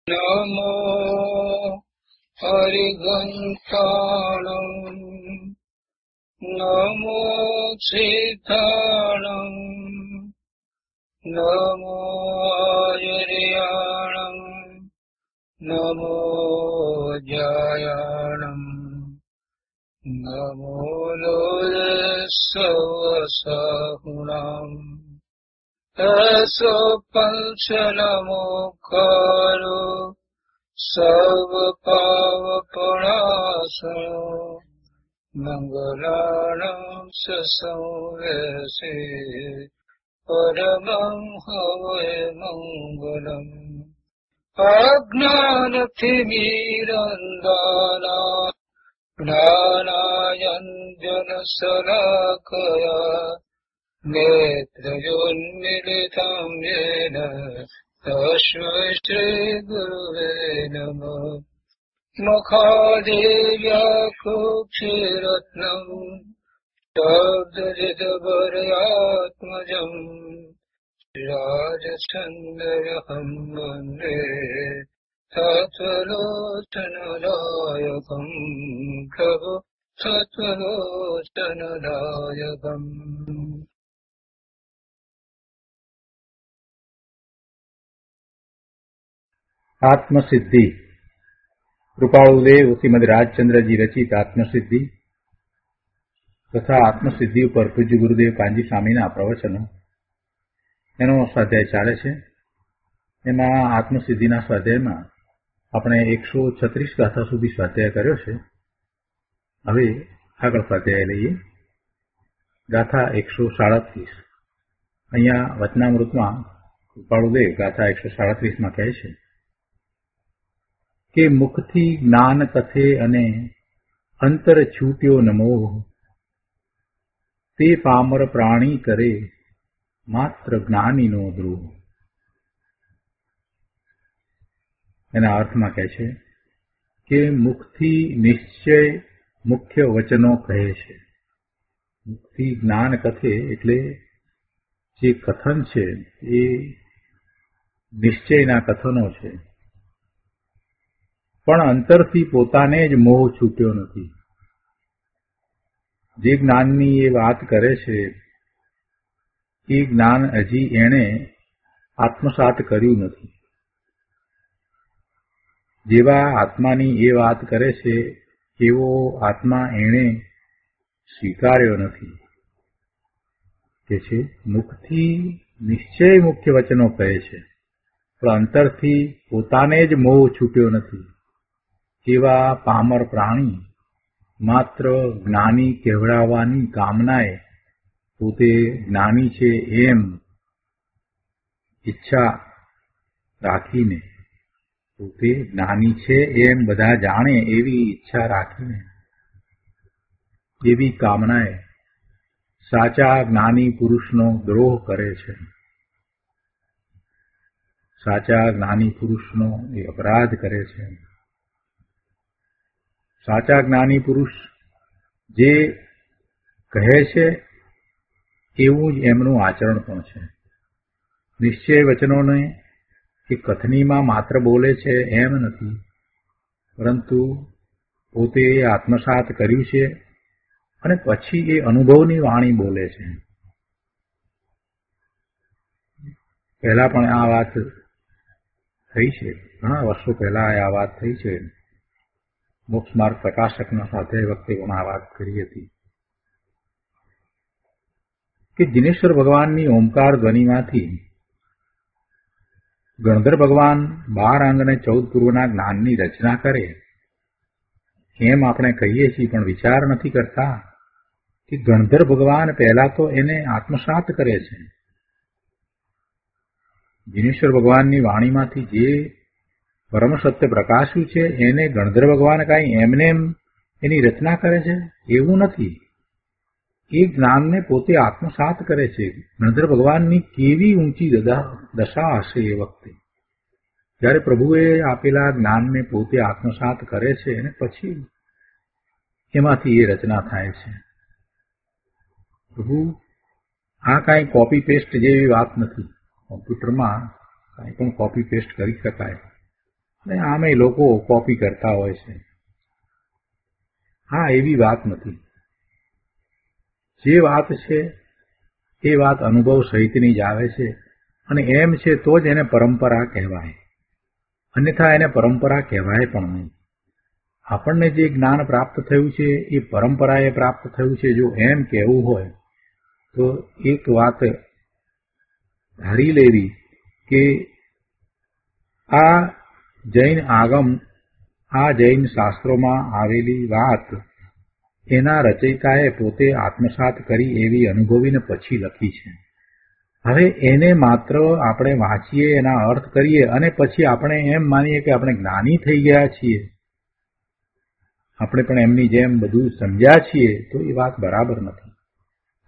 નમો હરિઘંટાણં નમો સીતાણં નમો આયર્યાણં નમો જયાણં નમો લોલસવસાહુણાં એસો પંચનમો ખરો સર્વ પાવપણાસનો મંગલાણં સંવેસે પરમં હવૈ મંગલમ અજ્ઞાનતિમિરંધાના જ્ઞાનાંજનશલાકયા નેત્રયોન્મિલિतं येन તસ્मै શ્રીગુરવે નમઃ મુખાદેવ્યાકુક્ષિરત્નં શબ્દજિતભરયાત્મજં રાજચંદ્રહં વन्दે તત્વલોચનદાયકં પ્રભુ તત્વલોચનદાયકં. આત્મસિદ્ધિ. કૃપાળુદેવ શ્રીમદ રાજચંદ્રજી રચિત આત્મસિદ્ધિ તથા આત્મસિદ્ધિ ઉપર પૂજ્ય ગુરુદેવ કાનજી સ્વામીના પ્રવચનો, એનો સ્વાધ્યાય ચાલે છે. એમાં આત્મસિદ્ધિના સ્વાધ્યાયમાં આપણે 136 ગાથા સુધી સ્વાધ્યાય કર્યો છે. હવે આગળ સ્વાધ્યાય લઈએ. ગાથા 137. અહીંયા વચનામૃતમાં કૃપાળુદેવ ગાથા 137માં કહે છે કે મુખથી જ્ઞાન કથે અને અંતર છૂટ્યો ન મોહ, તે પામર પ્રાણી કરે માત્ર જ્ઞાનીનો દ્રોહ. એના અર્થમાં કહે છે કે મુખથી નિશ્ચય મુખ્ય વચનો કહે છે. મુખથી જ્ઞાન કથે એટલે જે કથન છે એ નિશ્ચયના કથનો છે, પણ અંતરથી પોતાને જ મોહ છૂટ્યો નથી. જે જ્ઞાનની એ વાત કરે છે એ જ્ઞાન હજી એણે આત્મસાત કર્યું નથી. જેવા આત્માની એ વાત કરે છે એવો આત્મા એણે સ્વીકાર્યો નથી. કે છે મુખથી નિશ્ચય મુખ્ય વચનો કહે છે, પણ અંતરથી પોતાને જ મોહ છૂટ્યો નથી. એવા પામર પ્રાણી માત્ર જ્ઞાની કહેવડાવવાની કામનાએ પોતે જ્ઞાની છે એમ ઈચ્છા રાખીને, પોતે જ્ઞાની છે એમ બધા જાણે એવી ઈચ્છા રાખીને, એવી કામનાએ સાચા જ્ઞાની પુરુષનો દ્રોહ કરે છે. સાચા જ્ઞાની પુરુષનો એ અપરાધ કરે છે. સાચા જ્ઞાની પુરુષ જે કહે છે એવું જ એમનું આચરણ પણ છે. નિશ્ચય વચનોને એ કથનીમાં માત્ર બોલે છે એમ નથી, પરંતુ પોતે આત્મસાત કર્યું છે અને પછી એ અનુભવની વાણી બોલે છે. પહેલા પણ આ વાત થઈ છે, ઘણા વર્ષો પહેલા આ વાત થઈ છે. મોક્ષ માર્ગ પ્રકાશકના સાથે વખતે પણ આ વાત કરી હતી કે જિનેશ્વર ભગવાનની ઓમકાર ધ્વનિમાંથી ગણધર ભગવાન 12 અંગ અને 14 પૂર્વના જ્ઞાનની રચના કરે એમ આપણે કહીએ છીએ, પણ વિચાર નથી કરતા કે ગણધર ભગવાન પહેલા તો એને આત્મસાત કરે છે. જિનેશ્વર ભગવાનની વાણીમાંથી જે પરમ સત્ય પ્રકાશ્યું છે એને ગણધર ભગવાન કાંઈ એમને એમ એની રચના કરે છે એવું નથી. એ જ્ઞાનને પોતે આત્મસાત કરે છે. ગણધર ભગવાનની કેવી ઊંચી દશા હશે એ વખતે, જ્યારે પ્રભુએ આપેલા જ્ઞાનને પોતે આત્મસાત કરે છે અને પછી એમાંથી એ રચના થાય છે. પ્રભુ આ કાંઈ કોપી પેસ્ટ જેવી વાત નથી. કોમ્પ્યુટરમાં કાંઈ પણ કોપી પેસ્ટ કરી શકાય. ને આમે લોકો કોપી કરતા હોય છે. હા, એવી વાત નથી. જે વાત છે એ વાત અનુભવ સહિતની જ આવે છે, અને એમ છે તો જ એને પરંપરા કહેવાય, અન્યથા એને પરંપરા કહેવાય પણ નહીં. આપણને જે જ્ઞાન પ્રાપ્ત થયું છે એ પરંપરાએ પ્રાપ્ત થયું છે. જો એમ કહેવું હોય તો એક વાત ધારી લેવી કે આ જૈન આગમ, આ જૈન શાસ્ત્રોમાં આવેલી વાત એના રચયિતાએ પોતે આત્મસાત કરી એવી અનુભવીને પછી લખી છે. હવે એને માત્ર આપણે વાંચીએ, એના અર્થ કરીએ અને પછી આપણે એમ માનીએ કે આપણે જ્ઞાની થઈ ગયા છીએ, આપણે પણ એમની જેમ બધું સમજ્યા છીએ, તો એ વાત બરાબર નથી.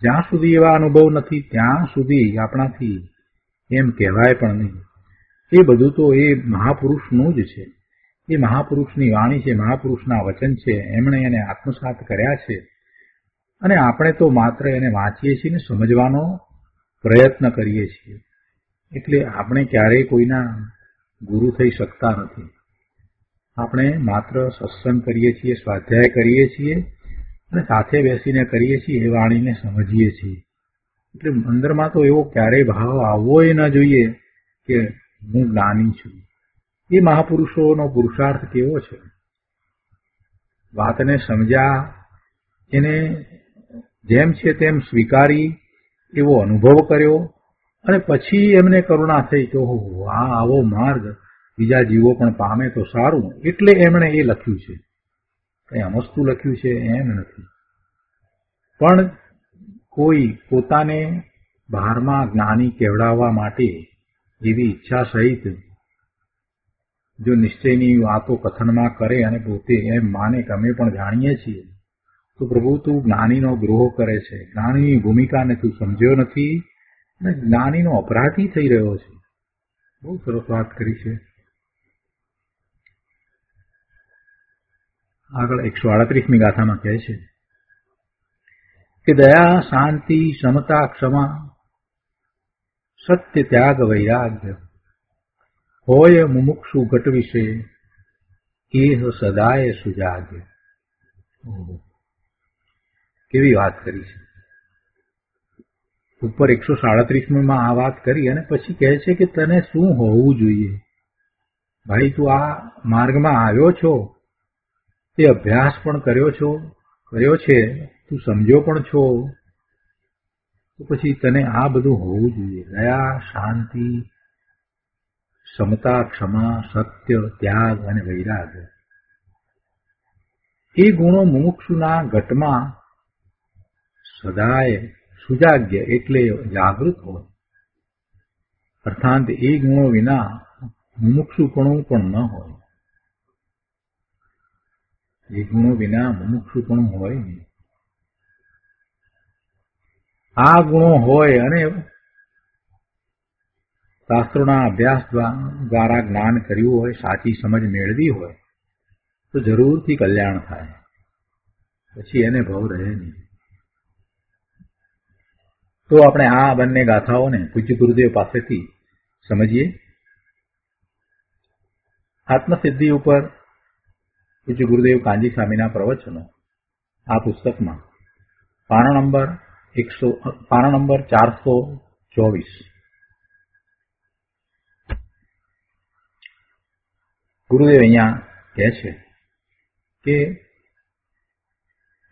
જ્યાં સુધી એવા અનુભવ નથી ત્યાં સુધી આપણાથી એમ કહેવાય પણ નહીં. એ બધું તો એ મહાપુરુષનું જ છે. એ મહાપુરુષની વાણી છે, મહાપુરુષના વચન છે, એમણે એને આત્મસાત કર્યા છે, અને આપણે તો માત્ર એને વાંચીએ છીએ ને સમજવાનો પ્રયત્ન કરીએ છીએ. એટલે આપણે ક્યારેય કોઈના ગુરુ થઈ શકતા નથી. આપણે માત્ર સત્સંગ કરીએ છીએ, સ્વાધ્યાય કરીએ છીએ અને સાથે બેસીને કરીએ છીએ, એ વાણીને સમજીએ છીએ. એટલે અંદરમાં તો એવો ક્યારેય ભાવ આવવો ન જોઈએ કે હું જ્ઞાની છું. એ મહાપુરુષોનો પુરુષાર્થ કેવો છે! વાતને સમજ્યા, એને જેમ છે તેમ સ્વીકારી, એવો અનુભવ કર્યો, અને પછી એમને કરુણા થઈ કે ઓહો, આ આવો માર્ગ બીજા જીવો પણ પામે તો સારું, એટલે એમણે એ લખ્યું છે. કંઈ અમસ્તું લખ્યું છે એમ નથી. પણ કોઈ પોતાને બહારમાં જ્ઞાની કહેવડાવવા માટે એવી ઈચ્છા સહિત જો નિશ્ચયની વાતો કથનમાં કરે અને પોતે એમ માને કે અમે પણ જાણીએ છીએ, તો પ્રભુ તું જ્ઞાનીનો દ્રોહ કરે છે, જ્ઞાનીની ભૂમિકાને તું સમજ્યો નથી અને જ્ઞાનીનો અપરાધી થઈ રહ્યો છે. બહુ સરસ વાત કરી છે. આગળ 138મી ગાથામાં કહે છે કે દયા, શાંતિ, સમતા, ક્ષમા, સત્ય, ત્યાગ, વૈરાગ્ય હોય મુમુક્ષુ ઘટ વિશે એહ સદાય સુજાગ્ય. કેવી વાત કરી છે! ઉપર 137માં આ વાત કરી અને પછી કહે છે કે તને શું હોવું જોઈએ? ભાઈ, તું આ માર્ગમાં આવ્યો છો, તે અભ્યાસ પણ કર્યો છે, તું સમજો પણ છો, તો પછી તને આ બધું હોવું જોઈએ. દયા, શાંતિ, સમતા, ક્ષમા, સત્ય, ત્યાગ અને વૈરાગ્ય. એ ગુણો મુમુક્ષુના ઘટમાં સદાય સુજાગ્ય એટલે જાગૃત હોય. અર્થાત એ ગુણો વિના મુમુક્ષુપણું પણ ન હોય. એ ગુણો વિના મુમુક્ષુપણું હોય નહીં. આ ગુણો હોય અને શાસ્ત્રોના અભ્યાસ દ્વારા જ્ઞાન કર્યું હોય, સાચી સમજ મેળવી હોય, તો જરૂરથી કલ્યાણ થાય. પછી એને ભવ રહે નહીં. તો આપણે આ બંને ગાથાઓને પૂજ્ય ગુરુદેવ પાસેથી સમજીએ. આત્મસિદ્ધિ ઉપર પૂજ્ય ગુરુદેવ કાંજી સ્વામીના પ્રવચનો આ પુસ્તકમાં પાનો નંબર 424. ગુરુદેવ અહીંયા કહે છે કે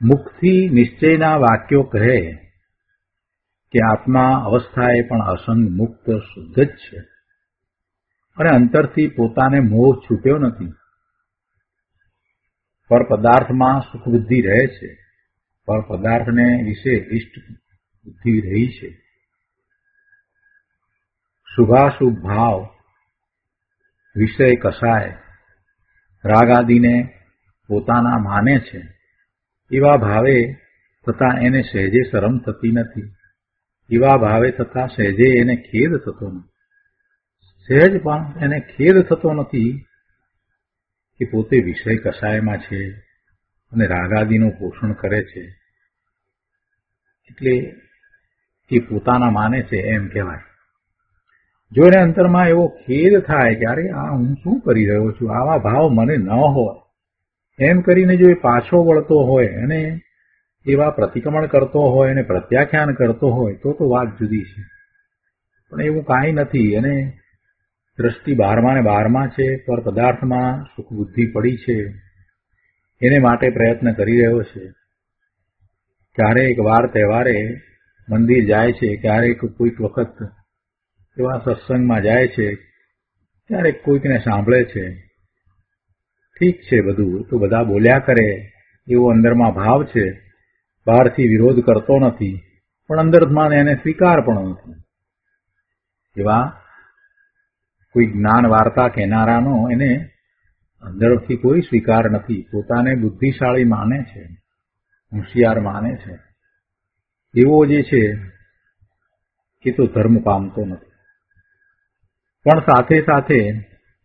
મુખથી નિશ્ચયના વાક્યો કહે કે આત્મા અવસ્થાએ પણ અસંગ મુક્ત શુદ્ધ જ છે, અને અંતરથી પોતાને મોહ છૂટ્યો નથી. પર પદાર્થમાં સુખ બુદ્ધિ રહે છે, પર પદાર્થને વિશે ઇષ્ટ બુદ્ધિ રહી છે. શુભાશુભ ભાવ, વિષય કસાય, રાગ આદિને પોતાના માને છે. એવા ભાવે તથા એને સહેજે શરમ થતી નથી. એવા ભાવે તથા સહેજે એને ખેદ થતો નથી. સહેજ પણ એને ખેદ થતો નથી કે પોતે વિષય કસાયમાં છે અને રાગાદિનું પોષણ કરે છે, એટલે એ પોતાના માને છે એમ કહેવાય. જો એને અંતરમાં એવો ખેદ થાય કે અરે આ હું શું કરી રહ્યો છું, આવા ભાવ મને ન હોય, એમ કરીને જો એ પાછો વળતો હોય અને એવા પ્રતિક્રમણ કરતો હોય અને પ્રત્યાખ્યાન કરતો હોય તો વાત જુદી છે. પણ એવું કાંઈ નથી. અને દ્રષ્ટિ બહારમાં ને બહારમાં છે, પર પદાર્થમાં સુખ બુદ્ધિ પડી છે, એને માટે પ્રયત્ન કરી રહ્યો છે. ક્યારેક વાર તહેવારે મંદિર જાય છે, ક્યારેક કોઈક વખત એવા સત્સંગમાં જાય છે, ક્યારેક કોઈકને સાંભળે છે. ઠીક છે, બધું તો બધા બોલ્યા કરે એવો અંદરમાં ભાવ છે. બહારથી વિરોધ કરતો નથી, પણ અંદરમાં એને સ્વીકાર પણ નથી. એવા કોઈ જ્ઞાન વાર્તા કહેનારાનો એને અંદરથી કોઈ સ્વીકાર નથી. પોતાને બુદ્ધિશાળી માને છે, હોશિયાર માને છે. એવો જે છે એ તો ધર્મ પામતો નથી. પણ સાથે સાથે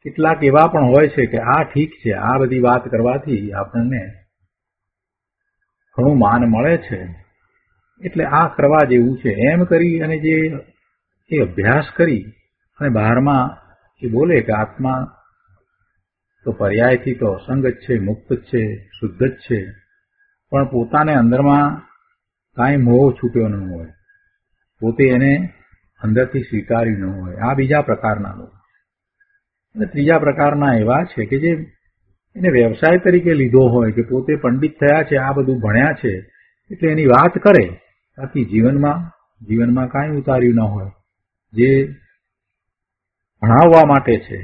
કેટલાક એવા પણ હોય છે કે આ ઠીક છે, આ બધી વાત કરવાથી આપણને ઘણું માન મળે છે, એટલે આ કરવા જેવું છે, એમ કરી અને જે એ અભ્યાસ કરી અને બહારમાં એ બોલે કે આત્મા તો પર્યાયથી તો અસંગ જ છે, મુક્ત જ છે, શુદ્ધ જ છે, પણ પોતાને અંદરમાં કાંઈ મોહ છૂટ્યો ન હોય, પોતે એને અંદરથી સ્વીકાર્યું ન હોય. આ બીજા પ્રકારના લોકો. અને ત્રીજા પ્રકારના એવા છે કે જે એને વ્યવસાય તરીકે લીધો હોય કે પોતે પંડિત થયા છે, આ બધું ભણ્યા છે, એટલે એની વાત કરે, બાકી જીવનમાં કાંઈ ઉતાર્યું ન હોય. જે ભણાવવા માટે છે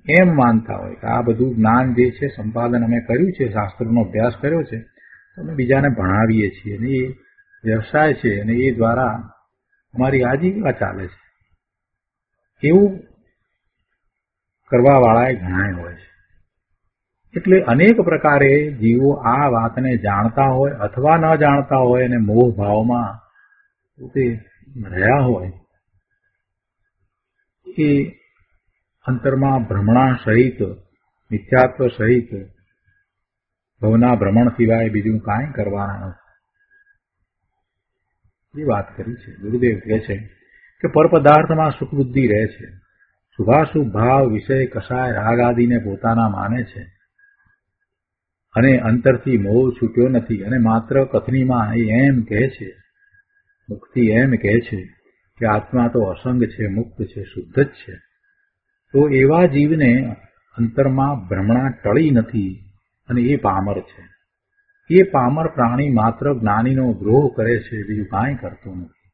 એમ માનતા હોય કે આ બધું જ્ઞાન જે છે સંપાદન અમે કર્યું છે, શાસ્ત્રનો અભ્યાસ કર્યો છે, અમે બીજાને ભણાવીએ છીએ અને એ વ્યવસાય છે અને એ દ્વારા અમારી આજીવિકા ચાલે છે. એવું કરવાવાળા ઘણા હોય છે. એટલે અનેક પ્રકારે જીવો આ વાતને જાણતા હોય અથવા ન જાણતા હોય અને મોહ ભાવમાં પોતે રહ્યા હોય, એ અંતરમાં ભ્રમણા સહિત, મિથ્યાત્વ સહિત ભવના ભ્રમણ સિવાય બીજું કાંઈ કરવાના નથી. એ વાત કરી છે. ગુરુદેવ કહે છે કે પરપદાર્થમાં સુખ બુદ્ધિ રહે છે, શુભાશુભ ભાવ વિષય કસાય રાગ આદિને પોતાના માને છે અને અંતરથી મોહ છૂટ્યો નથી. અને માત્ર કથનીમાં એ એમ કહે છે, મુક્તિ એમ કહે છે કે આત્મા તો અસંગ છે, મુક્ત છે, શુદ્ધ જ છે. તો એવા જીવને અંતરમાં ભ્રમણા ટળી નથી અને એ પામર છે. એ પામર પ્રાણી માત્ર જ્ઞાનીનો દ્રોહ કરે છે, બીજું કાંઈ કરતો નથી.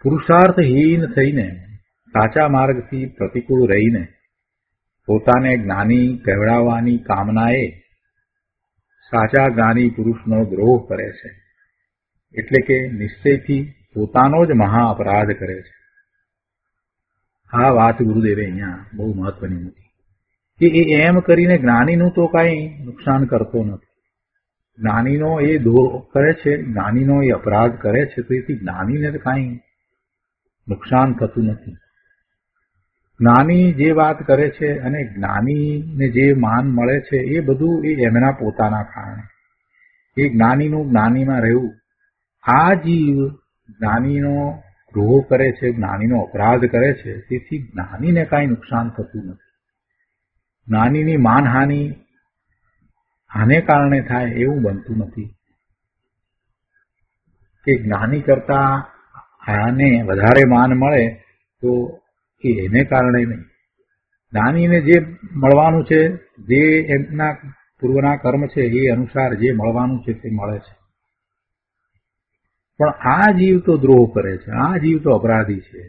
પુરુષાર્થહીન થઈને સાચા માર્ગથી પ્રતિકૂળ રહીને પોતાને જ્ઞાની કહેવડાવવાની કામનાએ સાચા જ્ઞાની પુરુષનો દ્રોહ કરે છે. એટલે કે નિશ્ચયથી પોતાનો જ મહા અપરાધ કરે છે. આ વાત ગુરુદેવે અહીંયા બહુ મહત્વની મૂકી કે એ એમ કરીને જ્ઞાનીનું તો કાંઈ નુકસાન કરતો નથી. જ્ઞાનીનો એ દ્રોહ કરે છે, જ્ઞાનીનો એ અપરાધ કરે છે, તો એથી જ્ઞાનીને કાંઈ નુકસાન થતું નથી. જ્ઞાની જે વાત કરે છે અને જ્ઞાનીને જે માન મળે છે એ બધું એ એમના પોતાના કારણે. એ જ્ઞાનીનું જ્ઞાનીમાં રહેવું. આ જીવ જ્ઞાનીનો દ્રોહ કરે છે, જ્ઞાનીનો અપરાધ કરે છે, તેથી જ્ઞાનીને કાંઈ નુકસાન થતું નથી. જ્ઞાનીની માનહાનિ આને કારણે થાય એવું બનતું નથી કે જ્ઞાની કરતા આને વધારે માન મળે તો એને કારણે નહીં. જ્ઞાનીને જે મળવાનું છે, જે એમના પૂર્વના કર્મ છે એ અનુસાર જે મળવાનું છે તે મળે છે. પણ આ જીવ તો દ્રોહ કરે છે, આ જીવ તો અપરાધી છે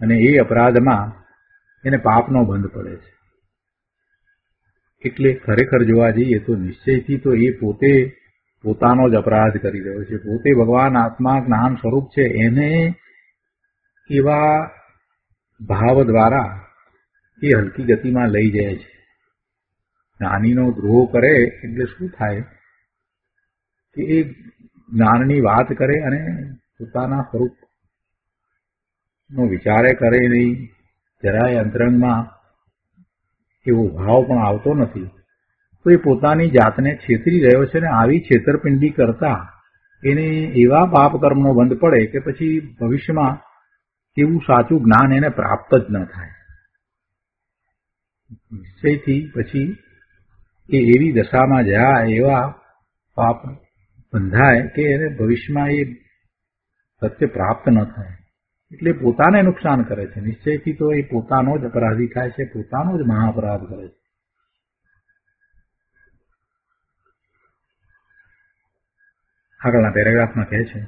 અને એ અપરાધમાં એને પાપનો બંધ પડે છે. એટલે ખરેખર જોવા જઈએ તો નિશ્ચયથી તો એ પોતે પોતાનો જ અપરાધ કરી રહ્યો છે. પોતે ભગવાન આત્મા જ્ઞાન સ્વરૂપ છે, એને એવા ભાવ દ્વારા એ હલકી ગતિમાં લઈ જાય છે. જ્ઞાનીનો દ્રોહ કરે એટલે શું થાય કે એ જ્ઞાનની વાત કરે અને પોતાના સ્વરૂપનો વિચારે કરે નહીં, જરાય અંતરંગમાં એવો ભાવ પણ આવતો નથી. તો એ પોતાની જાતને છેતરી રહ્યો છે ને આવી છેતરપિંડી કરતા એને એવા પાપ કર્મનો બંધ પડે કે પછી ભવિષ્યમાં એવું સાચું જ્ઞાન એને પ્રાપ્ત જ ન થાય. નિશ્ચયથી પછી એ એવી દશામાં જાય, એવા પાપ બંધાય કે એને ભવિષ્યમાં એ સત્ય પ્રાપ્ત ન થાય. એટલે પોતાને નુકસાન કરે છે. નિશ્ચયથી તો એ પોતાનો જ અપરાધી થાય છે, પોતાનો જ મહાઅપરાધ કરે છે. આગળના પેરેગ્રાફમાં કહે છે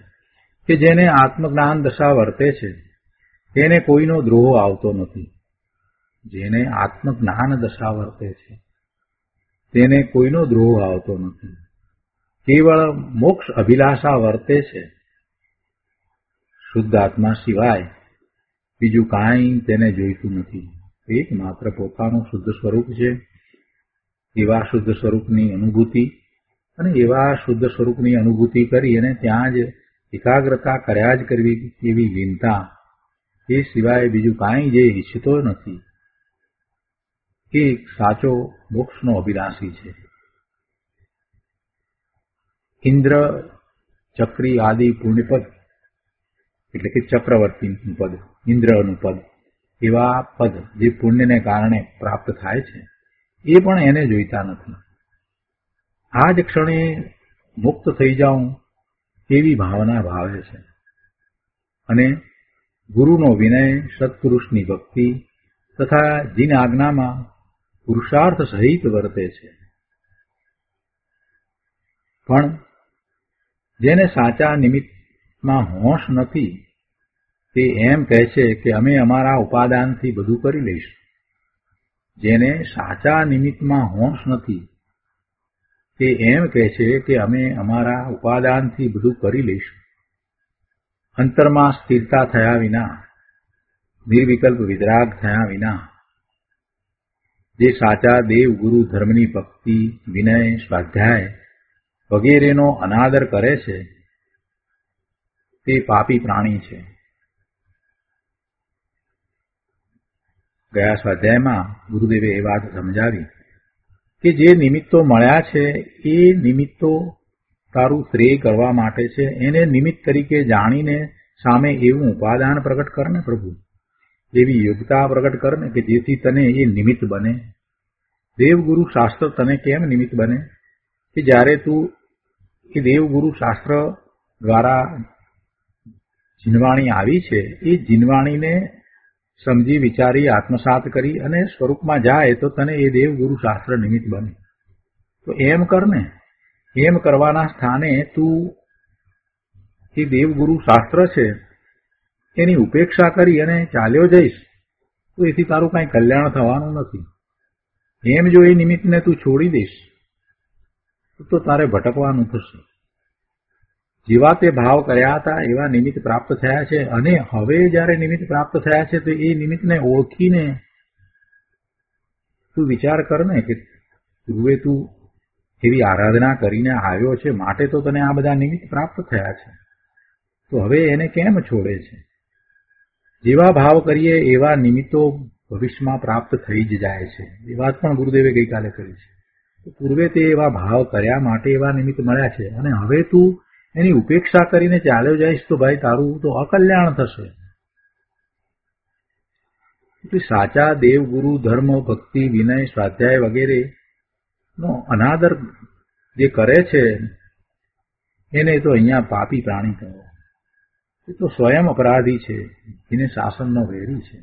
કે જેને આત્મજ્ઞાન દશા વર્તે છે તેને કોઈનો દ્રોહ આવતો નથી. જેને આત્મજ્ઞાન દશા વર્તે છે તેને કોઈનો દ્રોહ આવતો નથી. કેવળ મોક્ષ અભિલાષા વર્તે છે. શુદ્ધ આત્મા સિવાય બીજું કાંઈ તેને જોઈતું નથી. એક માત્ર પોતાનું શુદ્ધ સ્વરૂપ છે. એવા શુદ્ધ સ્વરૂપની અનુભૂતિ અને એવા શુદ્ધ સ્વરૂપની અનુભૂતિ કરી અને ત્યાં જ એકાગ્રતા કર્યા જ કરવી એવી લીનતા, એ સિવાય બીજું કાંઈ જે ઈચ્છતો નથી, એ સાચો મોક્ષનો અભિલાષી છે. ઇન્દ્ર, ચક્રી આદિ પુણ્યપદ એટલે કે ચક્રવર્તીનું પદ, ઇન્દ્રનું પદ, એવા પદ જે પુણ્યને કારણે પ્રાપ્ત થાય છે, એ પણ એને જોઈતા નથી. આ જ ક્ષણે મુક્ત થઈ જાઉં એવી ભાવના ભાવે છે અને ગુરુનો વિનય, સત્પુરુષની ભક્તિ તથા જીન આજ્ઞામાં પુરુષાર્થ સહિત વર્તે છે. પણ જેને સાચા નિમિત્તમાં હોશ નથી તે એમ કહે છે કે અમે અમારા ઉપાદાનથી બધું કરી લઈશું. જેને સાચા નિમિત્તમાં હોશ નથી તે એમ કહે છે કે અમે અમારા ઉપાદાનથી બધું કરી લઈશું. અંતરમાં સ્થિરતા થયા વિના, નિર્વિકલ્પ વિતરાગ થયા વિના જે સાચા દેવ ગુરુ ધર્મની ભક્તિ, વિનય, સ્વાધ્યાય વગેરેનો અનાદર કરે છે તે પાપી પ્રાણી છે. ગયા સ્વાધ્યાયમાં ગુરુદેવે એ વાત સમજાવી કે જે નિમિત્તો મળ્યા છે એ નિમિત્તો તારું શ્રેય કરવા માટે છે. એને નિમિત્ત તરીકે જાણીને સામે એવું ઉપાદાન પ્રગટ કરને પ્રભુ, એવી યોગ્યતા પ્રગટ કરને કે જેથી તને એ નિમિત્ત બને. દેવગુરુ શાસ્ત્ર તને કેમ નિમિત્ત બને કે જ્યારે તું એ દેવગુરુ શાસ્ત્ર દ્વારા જીનવાણી આવી છે એ જીનવાણીને સમજી વિચારી આત્મસાત કરી અને સ્વરૂપમાં જાય તો તને એ દેવગુરુ શાસ્ત્ર નિમિત્ત બને. તો એમ કરને. એમ કરવાના સ્થાને તું એ દેવગુરુ શાસ્ત્ર છે એની ઉપેક્ષા કરી અને ચાલ્યો જઈશ તો એથી તારું કાંઈ કલ્યાણ થવાનું નથી. એમ જો એ નિમિત્તને તું છોડી દઈશ તો તારે ભટકવાનું થશે. જેવા તે ભાવ કર્યા હતા એવા નિમિત્ત પ્રાપ્ત થયા છે અને હવે જ્યારે નિમિત્ત પ્રાપ્ત થયા છે તો એ નિમિત્તને ઓળખીને તું વિચાર કરને કે પૂર્વે તું એવી આરાધના કરીને આવ્યો છે માટે તો તને આ બધા નિમિત્ત પ્રાપ્ત થયા છે, તો હવે એને કેમ છોડે છે? જેવા ભાવ કરીએ એવા નિમિત્તો ભવિષ્યમાં પ્રાપ્ત થઈ જ જાય છે. એ વાત પણ ગુરુદેવે ગઈકાલે કરી છે. તો પૂર્વે તે એવા ભાવ કર્યા માટે એવા નિમિત્ત મળ્યા છે અને હવે તું એની ઉપેક્ષા કરીને ચાલ્યો જઈશ તો ભાઈ તારું તો અકલ્યાણ થશે. એટલે સાચા દેવ ગુરુ ધર્મ, ભક્તિ, વિનય, સ્વાધ્યાય વગેરે નો અનાદર જે કરે છે એને તો અહીંયા પાપી પ્રાણી કહે. એ તો સ્વયં અપરાધી છે, એને શાસનનો વેરી છે.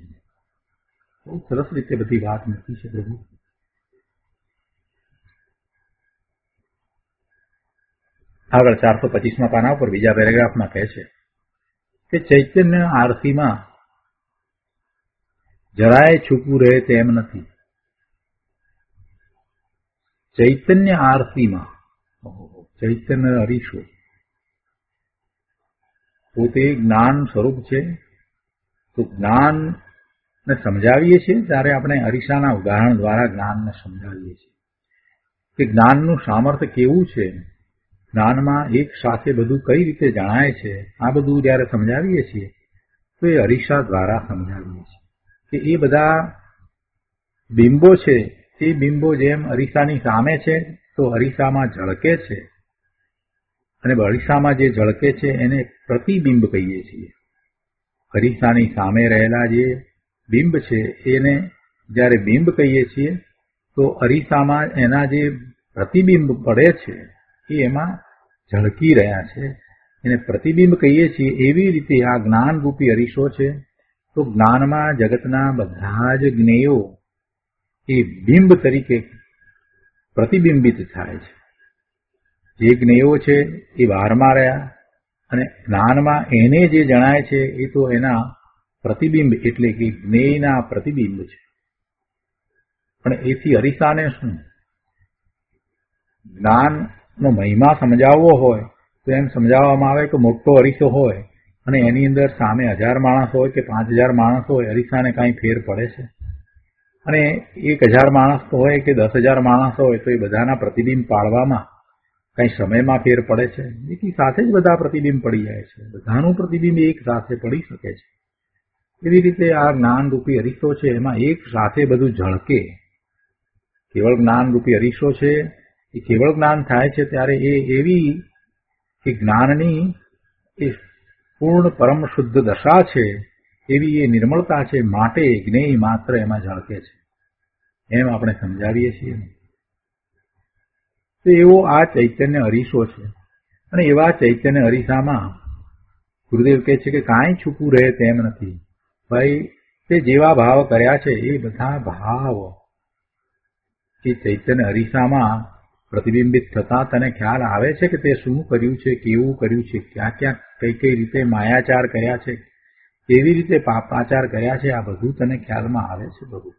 બહુ સરસ રીતે બધી વાત મૂકી છે પ્રભુ. આગળ 425માં પાના ઉપર બીજા પેરેગ્રાફમાં કહે છે કે ચૈતન્ય આરતીમાં જરાય છૂપું રહે તેમ નથી. ચૈતન્ય આરતીમાં, ચૈતન્ય અરીસો પોતે જ્ઞાન સ્વરૂપ છે. તો જ્ઞાનને સમજાવીએ છીએ ત્યારે આપણે અરીસાના ઉદાહરણ દ્વારા જ્ઞાનને સમજાવીએ છીએ કે જ્ઞાનનું સામર્થ્ય કેવું છે, જ્ઞાનમાં એક સાથે બધું કઈ રીતે જણાય છે. આ બધું જયારે સમજાવીએ છીએ તો એ અરીસા દ્વારા સમજાવીએ છીએ કે એ બધા બિંબો છે, એ બિંબો જેમ અરીસાની સામે છે તો અરીસામાં ઝળકે છે અને અરીસામાં જે ઝળકે છે એને પ્રતિબિંબ કહીએ છીએ. અરીસાની સામે રહેલા જે બિંબ છે એને જ્યારે બિંબ કહીએ છીએ તો અરીસામાં એના જે પ્રતિબિંબ પડે છે એ એમાં ઝળકી રહ્યા છે, એને પ્રતિબિંબ કહીએ છીએ. એવી રીતે આ જ્ઞાનરૂપી અરીસો છે. તો જ્ઞાનમાં જગતના બધા જ જ્ઞેયો એ બિંબ તરીકે પ્રતિબિંબિત થાય છે. જે જ્ઞેયો છે એ બહારમાં રહ્યા અને જ્ઞાનમાં એને જે જણાય છે એ તો એના પ્રતિબિંબ એટલે કે જ્ઞેયના પ્રતિબિંબ છે. પણ એથી અરીસાને શું? જ્ઞાનનો મહિમા સમજાવવો હોય તો એમ સમજાવવામાં આવે કે મોટો અરીસો હોય અને એની અંદર સામે 1000 માણસ હોય કે 5000 માણસ હોય, અરીસાને કાંઈ ફેર પડે છે? અને 1000 માણસ હોય કે 10,000 માણસ હોય તો એ બધાના પ્રતિબિંબ પાડવામાં કઈ સમયમાં ફેર પડે છે? એની સાથે જ બધા પ્રતિબિંબ પડી જાય છે. બધાનું પ્રતિબિંબ એક સાથે પડી શકે છે. એવી રીતે આ જ્ઞાનરૂપી અરીસો છે એમાં એક સાથે બધું ઝળકે. કેવળ જ્ઞાનરૂપી અરીસો છે એ કેવળ જ્ઞાન થાય છે ત્યારે એ એવી કે જ્ઞાનની એ પૂર્ણ પરમ શુદ્ધ દશા છે, એવી એ નિર્મળતા છે, માટે જ્ઞેય માત્ર એમાં ઝળકે છે એમ આપણે સમજાવીએ છીએ. તો એવો આ ચૈતન્ય અરીસો છે. અને એવા ચૈતન્ય અરીસામાં ગુરુદેવ કહે છે કે કાંઈ છૂપું રહે તેમ નથી. ભાઈ તે જેવા ભાવ કર્યા છે એ બધા ભાવ એ ચૈતન્ય અરીસામાં પ્રતિબિંબિત થતા તને ખ્યાલ આવે છે કે તે શું કર્યું છે, કેવું કર્યું છે, ક્યાં ક્યાં કઈ કઈ રીતે માયાચાર કર્યા છે, કેવી રીતે પાપાચાર કર્યા છે, આ બધું તને ખ્યાલમાં આવે છે. બધું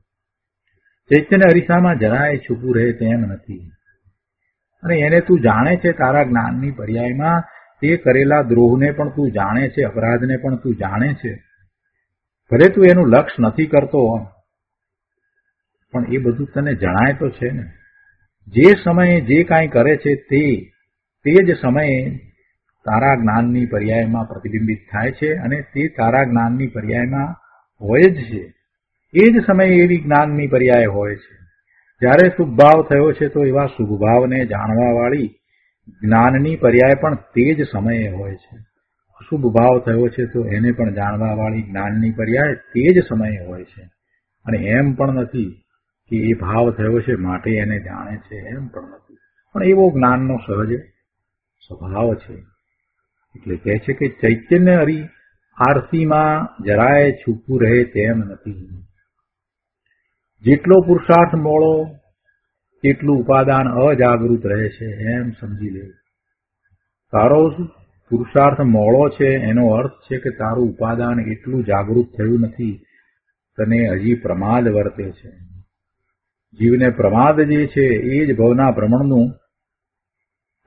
ચૈતન્ય અરીસામાં જરાય છૂપું રહે તેમ નથી. અને એને તું જાણે છે. તારા જ્ઞાનની પર્યાયમાં તે કરેલા દ્રોહને પણ તું જાણે છે, અપરાધને પણ તું જાણે છે. ભલે તું એનું લક્ષ નથી કરતો પણ એ બધું તને જણાય તો છે ને. જે સમયે જે કાંઈ કરે છે તે જ સમયે તારા જ્ઞાનની પર્યાયમાં પ્રતિબિંબિત થાય છે અને તે તારા જ્ઞાનની પર્યાયમાં હોય જ છે. એ જ સમયે એવી જ્ઞાનની પર્યાય હોય છે. જ્યારે શુભભાવ થયો છે તો એવા શુભભાવને જાણવાવાળી જ્ઞાનની પર્યાય પણ તે જ સમયે હોય છે. અશુભ ભાવ થયો છે તો એને પણ જાણવાવાળી જ્ઞાનની પર્યાય તે જ સમયે હોય છે. અને એમ પણ નથી કે એ ભાવ થયો છે માટે એને જાણે છે, એમ પણ નથી. પણ એવો જ્ઞાનનો સહજ સ્વભાવ છે. એટલે કહે છે કે ચૈતન્ય આરતીમાં જરાય છૂપું રહે તેમ નથી. જેટલો પુરુષાર્થ મોળો તેટલું ઉપાદાન અજાગૃત રહે છે એમ સમજી લેવું. તારો પુરુષાર્થ મોળો છે એનો અર્થ છે કે તારું ઉપાદાન એટલું જાગૃત થયું નથી, તને હજી પ્રમાદ વર્તે છે. જીવને પ્રમાદ જે છે એ જ ભવના ભ્રમણનું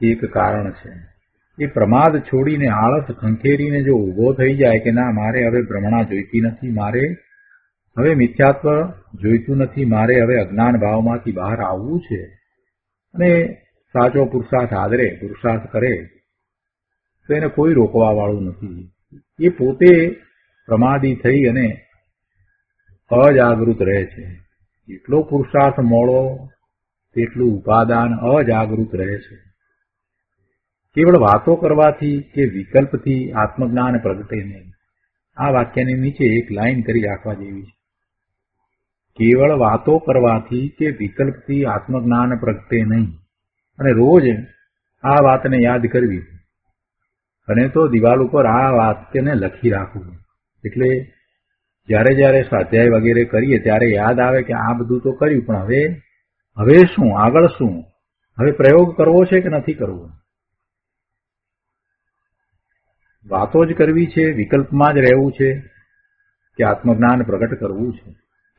એક કારણ છે. એ પ્રમાદ છોડીને આળસ ખંખેરીને જો ઊભો થઈ જાય કે ના મારે હવે ભ્રમણા જોઈતી નથી, મારે હવે મિથ્યાત્વ જોઈતું નથી, મારે હવે અજ્ઞાન ભાવમાંથી બહાર આવવું છે, અને સાચો પુરુષાર્થ આદરે પુરુષાર્થ કરે તો એને કોઈ રોકવા વાળું નથી. એ પોતે પ્રમાદી થઈ અને અજાગૃત રહે છે. જેટલો પુરુષાર્થ મોળો તેટલું ઉપાદાન અજાગૃત રહે છે. કેવળ વાતો કરવાથી કે વિકલ્પથી આત્મજ્ઞાન પ્રગટે નહીં. આ વાક્યની નીચે એક લાઈન કરી રાખવા જેવી છે. કેવળ વાતો કરવાથી કે વિકલ્પથી આત્મજ્ઞાન પ્રગટે નહીં. અને રોજ આ વાતને યાદ કરવી અને તો દિવાલ ઉપર આ વાક્યને લખી રાખવું. એટલે જ્યારે જ્યારે સ્વાધ્યાય વગેરે કરીએ ત્યારે યાદ આવે કે આ બધું તો કર્યું, પણ હવે શું, આગળ શું, હવે પ્રયોગ કરવો છે કે નથી કરવો. વાતો જ કરવી છે, વિકલ્પમાં જ રહેવું છે કે આત્મજ્ઞાન પ્રગટ કરવું છે,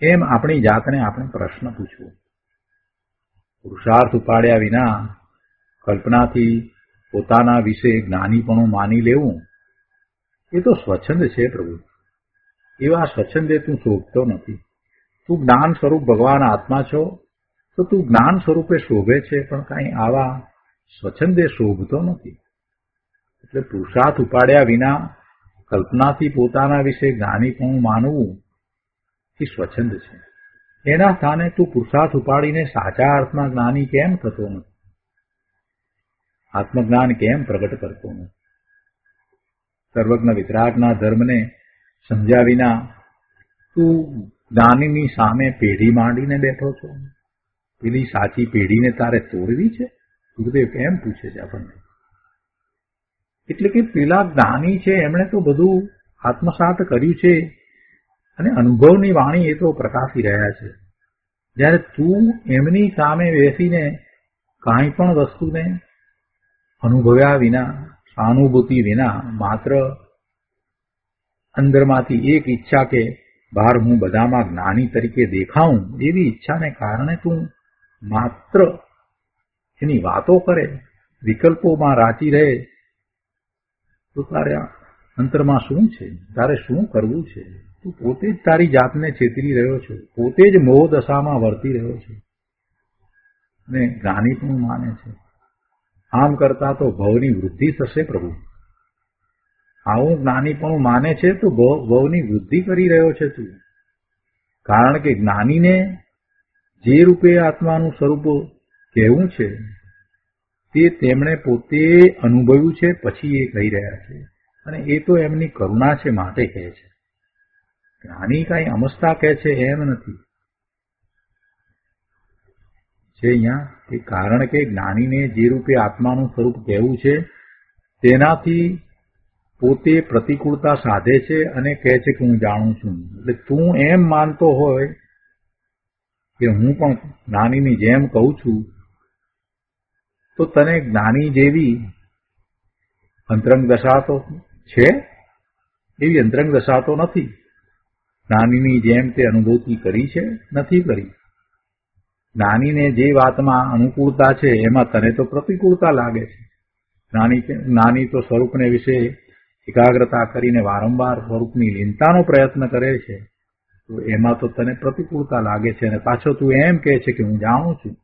એમ આપણી જાતને આપણે પ્રશ્ન પૂછવો. પુરુષાર્થ ઉપાડ્યા વિના કલ્પનાથી પોતાના વિશે જ્ઞાનીપણું માની લેવું એ તો સ્વચ્છંદ છે પ્રભુ. એવા સ્વચ્છંદે તું શોભતો નથી. તું જ્ઞાન સ્વરૂપ ભગવાન આત્મા છો તો તું જ્ઞાન સ્વરૂપે શોભે છે, પણ કાંઈ આવા સ્વચ્છંદે શોભતો નથી. એટલે પુરુષાર્થ ઉપાડ્યા વિના કલ્પનાથી પોતાના વિશે જ્ઞાનીપણું માનવું એ સ્વચ્છંદ છે. એના સ્થાને તું પુરુષાર્થ ઉપાડીને સાચા અર્થમાં જ્ઞાની કેમ થતો નથી? આત્મજ્ઞાન કેમ પ્રગટ કરતો નથી? સર્વજ્ઞ વિતરાગના ધર્મને સમજ્યા વિના તું જ્ઞાનીની સામે પેઢી માંડીને બેઠો છો. પેલી સાચી પેઢીને તારે તોડવી છે? ગુરુદેવ કેમ પૂછે છે આપણને? એટલે કે પેલા જ્ઞાની છે એમણે તો બધું આત્મસાત કર્યું છે અને અનુભવની વાણી એ તો પ્રકાશી રહ્યા છે. જ્યારે તું એમની સામે બેસીને કાંઈ પણ વસ્તુને અનુભવ્યા વિના, સહાનુભૂતિ વિના, માત્ર અંદરમાંથી એક ઈચ્છા કે બહાર હું બધામાં જ્ઞાની તરીકે દેખાઉં, એવી ઈચ્છાને કારણે તું માત્ર એની વાતો કરે, વિકલ્પોમાં રાચી રહે, તો તારે અંતરમાં શું છે? તારે શું કરવું છે? તું પોતે જ તારી જાતને છેતરી રહ્યો છો, પોતે જ મોહ દશામાં વર્તી રહ્યો છે અને જ્ઞાની પણ માને છે. આમ કરતા તો ભવની વૃદ્ધિ થશે પ્રભુ. આવું જ્ઞાની પણ માને છે તો ભવની વૃદ્ધિ કરી રહ્યો છે તું. કારણ કે જ્ઞાનીને જે રૂપે આત્માનું સ્વરૂપ કહેવું છે તે તેમણે પોતે અનુભવ્યું છે, પછી એ કહી રહ્યા છે અને એ તો એમની કરુણા છે માટે કહે છે. જ્ઞાની કાંઈ અમસ્તા કહે છે એમ નથી. છે અહીંયા કે કારણ કે જ્ઞાનીને જે રૂપે આત્માનું સ્વરૂપ કહેવું છે તેનાથી પોતે પ્રતિકૂળતા સાધે છે અને કહે છે કે હું જાણું છું. એટલે તું એમ માનતો હોય કે હું પણ જ્ઞાનીની જેમ કહું છું, તો તને જ્ઞાની જેવી અંતરંગ દશા તો છે? એવી અંતરંગ દશા તો નથી. જ્ઞાનીની જેમ તે અનુભૂતિ કરી છે? નથી કરી. જ્ઞાનીને જે વાતમાં અનુકૂળતા છે એમાં તને તો પ્રતિકૂળતા લાગે છે. જ્ઞાની તો સ્વરૂપને વિશે એકાગ્રતા કરીને વારંવાર સ્વરૂપની લીનતાનો પ્રયત્ન કરે છે, તો એમાં તો તને પ્રતિકૂળતા લાગે છે અને પાછો તું એમ કહે છે કે હું જાણું છું.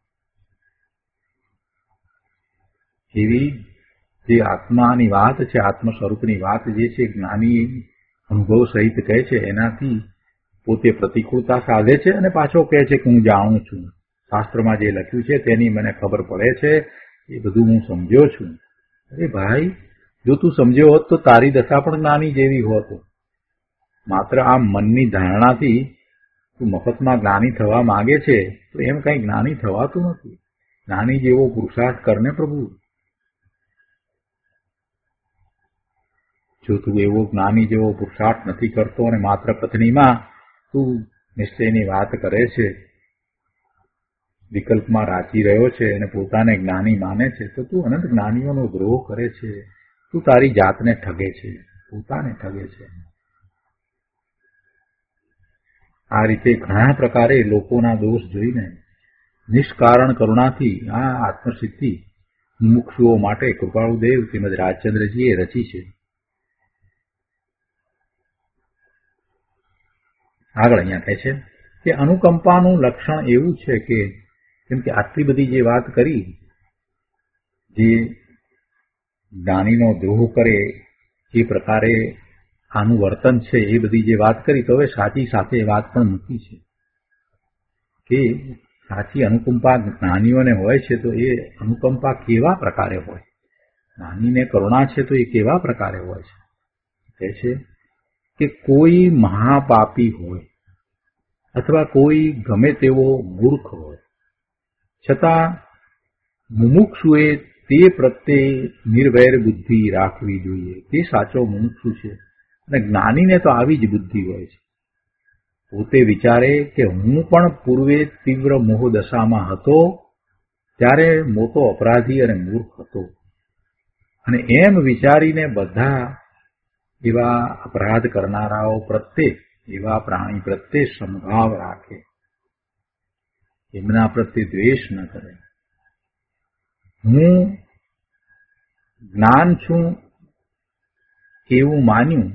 એવી જે આત્માની વાત છે, આત્મ સ્વરૂપની વાત જે છે, જ્ઞાની અનુભવ સહિત કહે છે, એનાથી પોતે પ્રતિકૂળતા સાધે છે અને પાછો કહે છે કે હું જાણું છું. શાસ્ત્રમાં જે લખ્યું છે તેની મને ખબર પડે છે, એ બધું હું સમજ્યો છું. અરે ભાઈ, જો તું સમજ્યો હોત તો તારી દશા પણ જ્ઞાની જેવી હોત. માત્ર આમ મનની ધારણાથી તું મફતમાં જ્ઞાની થવા માંગે છે તો એમ કઈ જ્ઞાની થવાતું નથી. જ્ઞાની જેવો પુરુષાર્થ કરને પ્રભુ. જો તું એવો જ્ઞાની જેવો પુરુષાર્થ નથી કરતો અને માત્ર કથનીમાં તું નિશ્ચયની વાત કરે છે, વિકલ્પમાં રાચી રહ્યો છે અને પોતાને જ્ઞાની માને છે, તો તું અનંત જ્ઞાનીઓનો દ્રોહ કરે છે. તું તારી જાતને ઠગે છે, પોતાને ઠગે છે. આ રીતે ઘણા પ્રકારે લોકોના દોષ જોઈને નિષ્કારણ કરુણાથી આ આત્મસિદ્ધિ મુમુક્ષુઓ માટે કૃપાળુદેવ તેમજ રાજચંદ્રજીએ રચી છે. આગળ અહીંયા કહે છે કે અનુકંપાનું લક્ષણ એવું છે કે કેમ કે આટલી બધી જે વાત કરી, જે જ્ઞાનીનો દ્રોહ કરે એ પ્રકારે આનું વર્તન છે, એ બધી જે વાત કરી, તો હવે સાચી સાથે વાત પણ મૂકી છે કે સાચી અનુકંપા જ્ઞાનીઓને હોય છે તો એ અનુકંપા કેવા પ્રકારે હોય. જ્ઞાનીને કરુણા છે તો એ કેવા પ્રકારે હોય છે. કહે છે કે કોઈ મહાપાપી હોય અથવા કોઈ ગમે તેવો મૂર્ખ હોય, છતાં મુમુક્ષુએ તે પ્રત્યે નિર્વૈર બુદ્ધિ રાખવી જોઈએ. તે સાચો મુમુક્ષુ છે. અને જ્ઞાનીને તો આવી જ બુદ્ધિ હોય છે. પોતે વિચારે કે હું પણ પૂર્વે તીવ્ર મોહ દશામાં હતો, ત્યારે મોટો અપરાધી અને મૂર્ખ હતો, અને એમ વિચારીને બધા એવા અપરાધ કરનારાઓ પ્રત્યે, એવા પ્રાણી પ્રત્યે સમભાવ રાખે, એમના પ્રત્યે દ્વેષ ન કરે. હું જ્ઞાન છું એવું માન્યું,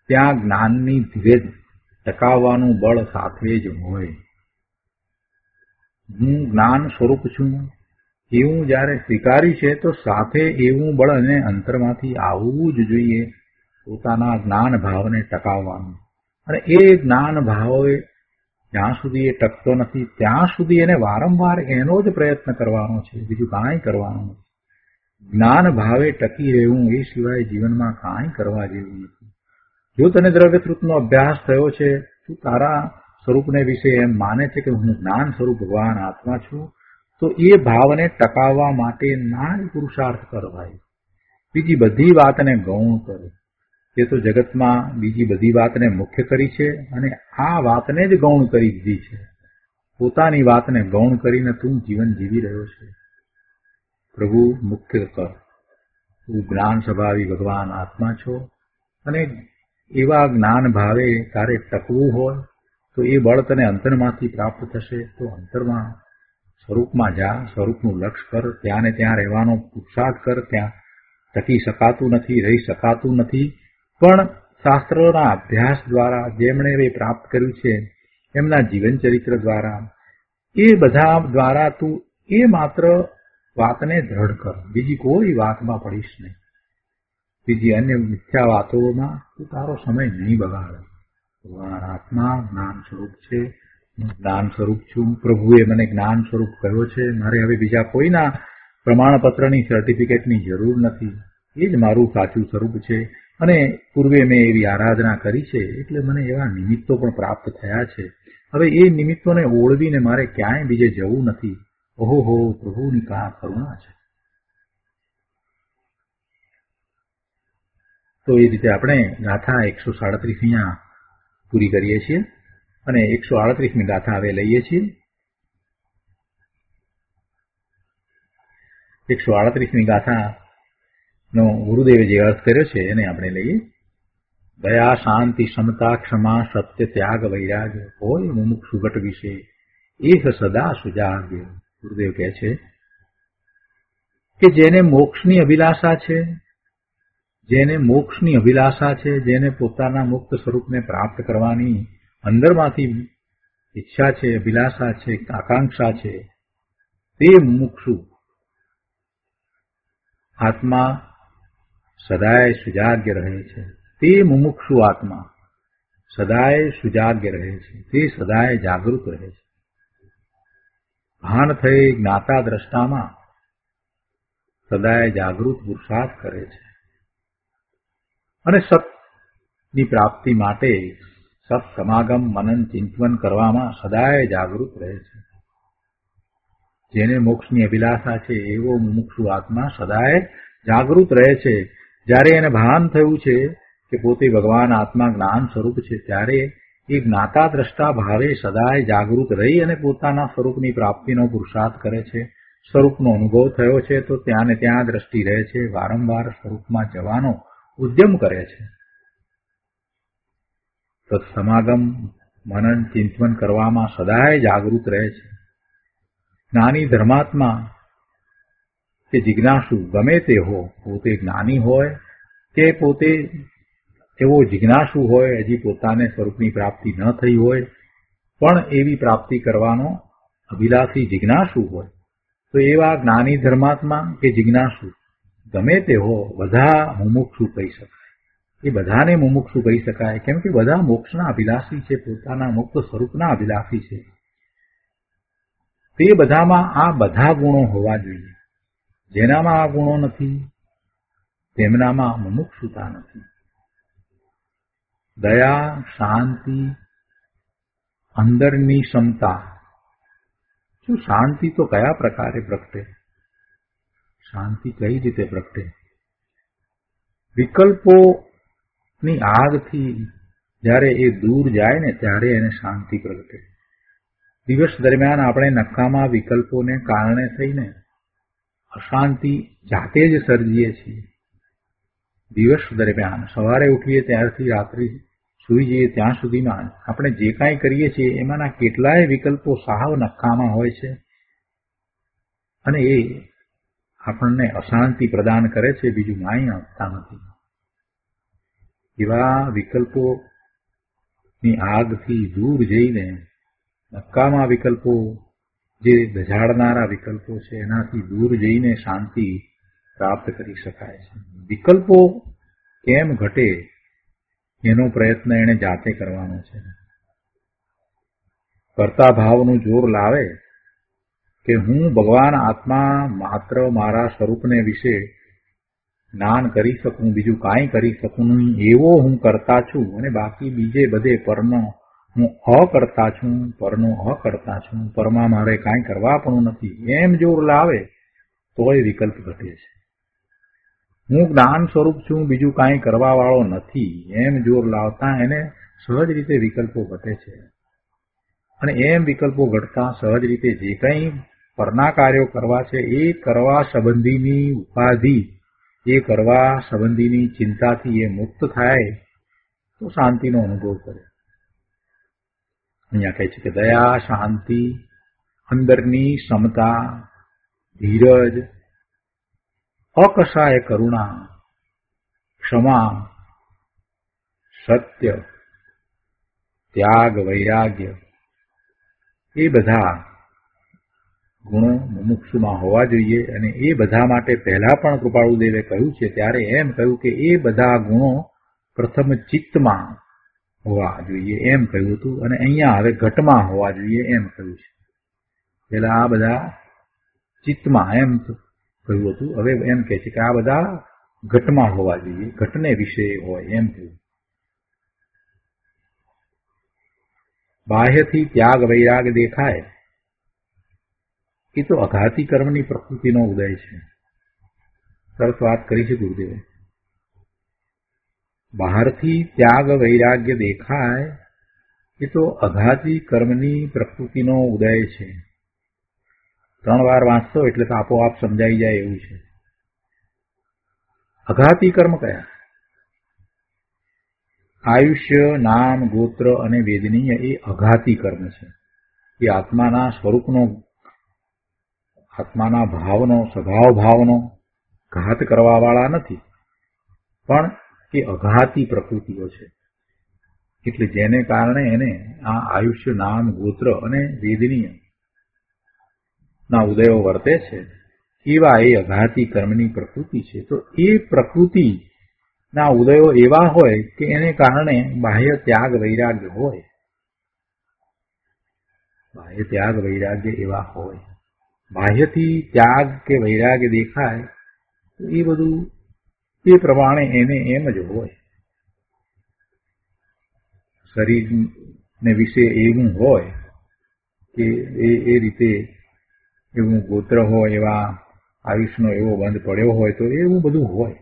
ત્યાં જ્ઞાનની ધીરજ ટકાવવાનું બળ સાથે જ હોય. હું જ્ઞાન સ્વરૂપ છું એવું જ્યારે સ્વીકાર્યું છે તો સાથે એવું બળ અને અંતરમાંથી આવવું જ જોઈએ, પોતાના જ્ઞાન ભાવને ટકાવવાનું. અને એ જ્ઞાન ભાવ જ્યાં સુધી એ ટકતો નથી ત્યાં સુધી એને વારંવાર એનો જ પ્રયત્ન કરવાનો છે, બીજું કાંઈ કરવાનું નથી. જ્ઞાન ભાવે ટકી રહેવું એ સિવાય જીવનમાં કાંઈ કરવા જેવું નથી. જો તને દ્રવ્યતૃપ્તનો અભ્યાસ થયો છે, તું તારા સ્વરૂપને વિશે એમ માને છે કે હું જ્ઞાન સ્વરૂપ ભગવાન આત્મા છું, તો એ ભાવને ટકાવવા માટે ના પુરુષાર્થ કર ભાઈ. બીજી બધી વાતને ગૌણ કર. એ તો જગતમાં બીજી બધી વાતને મુખ્ય કરી છે અને આ વાતને જ ગૌણ કરી દીધી છે. પોતાની વાતને ગૌણ કરીને તું જીવન જીવી રહ્યો છે. પ્રભુ મુખ્ય કર. તું જ્ઞાન સ્વભાવી ભગવાન આત્મા છો અને એવા જ્ઞાન ભાવે તારે ટકવું હોય તો એ બળ તને અંતરમાંથી પ્રાપ્ત થશે. તો અંતરમાં સ્વરૂપમાં જા, સ્વરૂપનું લક્ષ કર, ત્યાં ને ત્યાં રહેવાનો પુરુષાર્થ કર. ત્યાં ટકી શકાતું નથી, રહી શકાતું નથી, પણ શાસ્ત્રોના અભ્યાસ દ્વારા જેમણે એ પ્રાપ્ત કર્યું છે એમના જીવન ચરિત્ર દ્વારા એ બધા દ્વારા તું એ માત્ર વાતને દ્રઢ કર. બીજી કોઈ વાતમાં પડીશ નહીં. બીજી અન્ય મિથ્યા વાતોમાં તું તારો સમય નહીં બગાડ. ભગવાન આત્મા જ્ઞાન સ્વરૂપ છે. હું જ્ઞાન સ્વરૂપ છું. પ્રભુએ મને જ્ઞાન સ્વરૂપ કહ્યો છે. મારે હવે બીજા કોઈના પ્રમાણપત્રની સર્ટિફિકેટની જરૂર નથી. એ જ મારું સાચું સ્વરૂપ છે અને પૂર્વે મેં એવી આરાધના કરી છે એટલે મને એવા નિમિત્તો પણ પ્રાપ્ત થયા છે. હવે એ નિમિત્તોને ઓળવીને મારે ક્યાંય બીજે જવું નથી. ઓહો, પ્રભુની કા કરુણા છે. તો એ રીતે આપણે ગાથા 137 અહીંયા પૂરી કરીએ છીએ અને 138મી ગાથા હવે લઈએ છીએ. 138મી ગાથાનો ગુરુદેવે જે અર્થ કર્યો છે એને આપણે લઈએ. દયા, શાંતિ, સમતા, ક્ષમા, સત્ય, ત્યાગ, વૈરાગ્ય હોય મુમુક્ષુ ઘટ વિશે એહ સદા સુજાગ્ય. ગુરુદેવ કહે છે કે જેને મોક્ષની અભિલાષા છે, જેને મોક્ષની અભિલાષા છે, જેને પોતાના મુક્ત સ્વરૂપને પ્રાપ્ત કરવાની અંદરમાંથી ઈચ્છા છે, અભિલાષા છે, આકાંક્ષા છે, તે મુમુક્ષુ આત્મા સદાય સુજાગ્ય રહે છે. તે મુમુક્ષુ આત્મા સદાય સુજાગ્ય રહે છે. તે સદાય જાગૃત રહે છે. ભાન થઈ જ્ઞાતા દ્રષ્ટામાં સદાય જાગૃત પુરુષાર્થ કરે છે અને સતની પ્રાપ્તિ માટે સત સમાગમ મનન ચિંતન કરવામાં સદાય જાગૃત રહે છે. જેને મોક્ષની અભિલાષા છે એવો મુમુક્ષુ આત્મા સદાય જાગૃત રહે છે. જ્યારે એને ભાન થયું છે કે પોતે ભગવાન આત્મા જ્ઞાન સ્વરૂપ છે ત્યારે એ જ્ઞાતા દ્રષ્ટા ભાવે સદાય જાગૃત રહી અને પોતાના સ્વરૂપની પ્રાપ્તિનો પુરુષાર્થ કરે છે. સ્વરૂપનો અનુભવ થયો છે તો ત્યાં ને ત્યાં દ્રષ્ટિ રહે છે. વારંવાર સ્વરૂપમાં જવાનો ઉદ્યમ કરે છે. સત્સમાગમ મનન ચિંતન કરવામાં સદાય જાગૃત રહે છે. જ્ઞાની ધર્માત્મા કે જિજ્ઞાસુ ગમે તે હો, પોતે જ્ઞાની હોય કે પોતે એવો જિજ્ઞાસુ હોય, હજી પોતાને સ્વરૂપની પ્રાપ્તિ ન થઈ હોય પણ એવી પ્રાપ્તિ કરવાનો અભિલાષી જિજ્ઞાસુ હોય, તો એવા જ્ઞાની ધર્માત્મા કે જિજ્ઞાસુ ગમે તે હો, બધા મુમુક્ષુ કહી શકાય. એ બધાને મુમુક્ષુ કહી શકાય કેમ કે બધા મોક્ષના અભિલાષી છે, પોતાના મુક્ત સ્વરૂપના અભિલાષી છે. તે બધામાં આ બધા ગુણો હોવા જોઈએ. જેનામાં આ ગુણો નથી તેમનામાં મુમુક્ષુતા નથી. દયા, શાંતિ, અંદરની ક્ષમતા. શું શાંતિ તો કયા પ્રકારે પ્રગટે? શાંતિ કઈ રીતે પ્રગટે? વિકલ્પોની આગથી જ્યારે એ દૂર જાય ને ત્યારે એને શાંતિ પ્રગટે. દિવસ દરમિયાન આપણે નકામા વિકલ્પોને કારણે થઈને અશાંતિ જાતે જ સર્જીએ છીએ. દિવસ દરમિયાન સવારે ઉઠીએ ત્યારથી રાત્રિ સૂઈ જઈએ ત્યાં સુધીમાં આપણે જે કાંઈ કરીએ છીએ એમાંના કેટલાય વિકલ્પો સાવ નકામા હોય છે અને એ આપણને અશાંતિ પ્રદાન કરે છે, બીજું કાંઈ આપતા નથી. એવા વિકલ્પોની આગથી દૂર જઈને નકામા વિકલ્પો, જે દજાડનારા વિકલ્પો છે એનાથી દૂર જઈને શાંતિ પ્રાપ્ત કરી શકાય છે. વિકલ્પો કેમ ઘટે એનો પ્રયત્ન એને જાતે કરવાનો છે. કર્તા ભાવનું જોર લાવે કે હું ભગવાન આત્મા માત્ર મારા સ્વરૂપને વિશે જ્ઞાન કરી શકું, બીજું કાંઈ કરી શકું નહીં એવો હું કરતા છું, અને બાકી બીજે બધે પરનો હું અકર્તા છું, પરનો અકર્તા છું, પરમાં મારે કાંઈ કરવા પણ નથી, એમ જોર લાવે તોય વિકલ્પ ઘટે છે. હું જ્ઞાન સ્વરૂપ છું, બીજું કાંઈ કરવા વાળો નથી, એમ જોર લાવતા એને સહજ રીતે વિકલ્પો ઘટે છે. અને એમ વિકલ્પો ઘટતા સહજ રીતે જે કંઈ પરના કાર્યો કરવા છે એ કરવા સંબંધીની ઉપાધિ, એ કરવા સંબંધીની ચિંતાથી એ મુક્ત થાય તો શાંતિનો અનુભવ કરે. અહીંયા કહે છે કે દયા, શાંતિ, અંદરની ક્ષમતા, ધીરજ, અકસાય કરુણા, ક્ષમા, સત્ય, ત્યાગ, વૈરાગ્ય, એ બધા ગુણો મુમુક્ષુમાં હોવા જોઈએ. અને એ બધા માટે પહેલા પણ કૃપાળુદેવે કહ્યું છે ત્યારે એમ કહ્યું કે એ બધા ગુણો પ્રથમ ચિત્તમાં હોવા જોઈએ એમ કહ્યું હતું, અને અહીંયા હવે ઘટમાં હોવા જોઈએ એમ કહ્યું છે. પેલા આ બધા ચિત્તમાં એમ કહ્યું હતું, હવે એમ કહે છે કે આ બધા ઘટમાં હોવા જોઈએ, ઘટને વિશે હોય એમ કહ્યું. બાહ્યથી ત્યાગ વૈરાગ દેખાય એ તો અઘાતી કર્મની પ્રકૃતિનો ઉદય છે. સરસ વાત કરી છે ગુરુદેવે. બહારથી ત્યાગ વૈરાગ્ય દેખાય એ તો અઘાતી કર્મની પ્રકૃતિનો ઉદય છે. 3 વાર વાંચતો એટલે તો આપોઆપ સમજાઈ જાય એવું છે. અઘાતી કર્મ કયા? આયુષ્ય, નામ, ગોત્ર અને વેદનીય એ અઘાતી કર્મ છે. એ આત્માના સ્વરૂપનો, આત્માના ભાવનો, સ્વભાવ ભાવનો ઘાત કરવા વાળા નથી, પણ એ અઘાતી પ્રકૃતિઓ છે. એટલે જેને કારણે એને આ આયુષ્ય, નામ, ગોત્ર અને વેદનીય ના ઉદયો વર્તે છે એવા એ અઘાતી કર્મની પ્રકૃતિ છે. તો એ પ્રકૃતિ ના ઉદયો એવા હોય કે એને કારણે બાહ્ય ત્યાગ વૈરાગ્ય હોય, બાહ્ય ત્યાગ વૈરાગ્ય એવા હોય. બાહ્યથી ત્યાગ કે વૈરાગ્ય દેખાય તો એ બધું એ પ્રમાણે એને એમ જ હોય. શરીરને વિશે એવું હોય કે એ રીતે એવું ગોત્ર હોય, એવા આયુષનો એવો બંધ પડ્યો હોય તો એવું બધું હોય.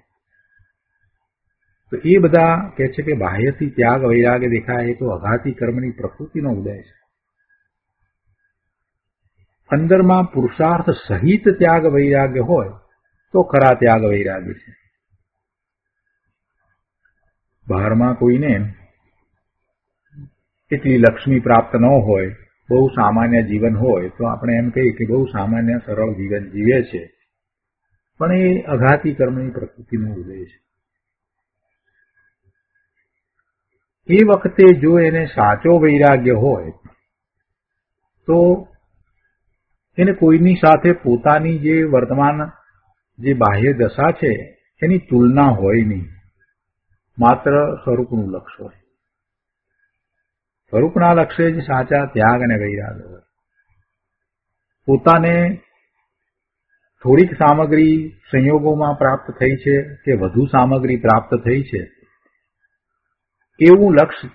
તો એ બધા કહે છે કે બાહ્યથી ત્યાગ વૈરાગ્ય દેખાય એ તો અઘાતી કર્મની પ્રકૃતિનો ઉદય છે. અંદરમાં પુરુષાર્થ સહિત ત્યાગ વૈરાગ્ય હોય તો ખરા ત્યાગ વૈરાગ્ય છે. બહારમાં કોઈને એટલી લક્ષ્મી પ્રાપ્ત ન હોય, બહુ સામાન્ય જીવન હોય તો આપણે એમ કહીએ કે બહુ સામાન્ય સરળ જીવન જીવે છે, પણ એ અઘાતી કર્મની પ્રકૃતિનો ઉદય છે. એ વખતે જો એને સાચો વૈરાગ્ય હોય તો એને કોઈની સાથે પોતાની જે વર્તમાન જે બાહ્ય દશા છે એની તુલના હોય નહીં, માત્ર સ્વરૂપનું લક્ષ્ય હોય. સ્વરૂપના લક્ષ્ય જ સાચા ત્યાગ અને વૈરાગ્ય હોય. પોતાને થોડીક સામગ્રી સંયોગોમાં પ્રાપ્ત થઈ છે કે વધુ સામગ્રી પ્રાપ્ત થઈ છે એવું લક્ષ્ય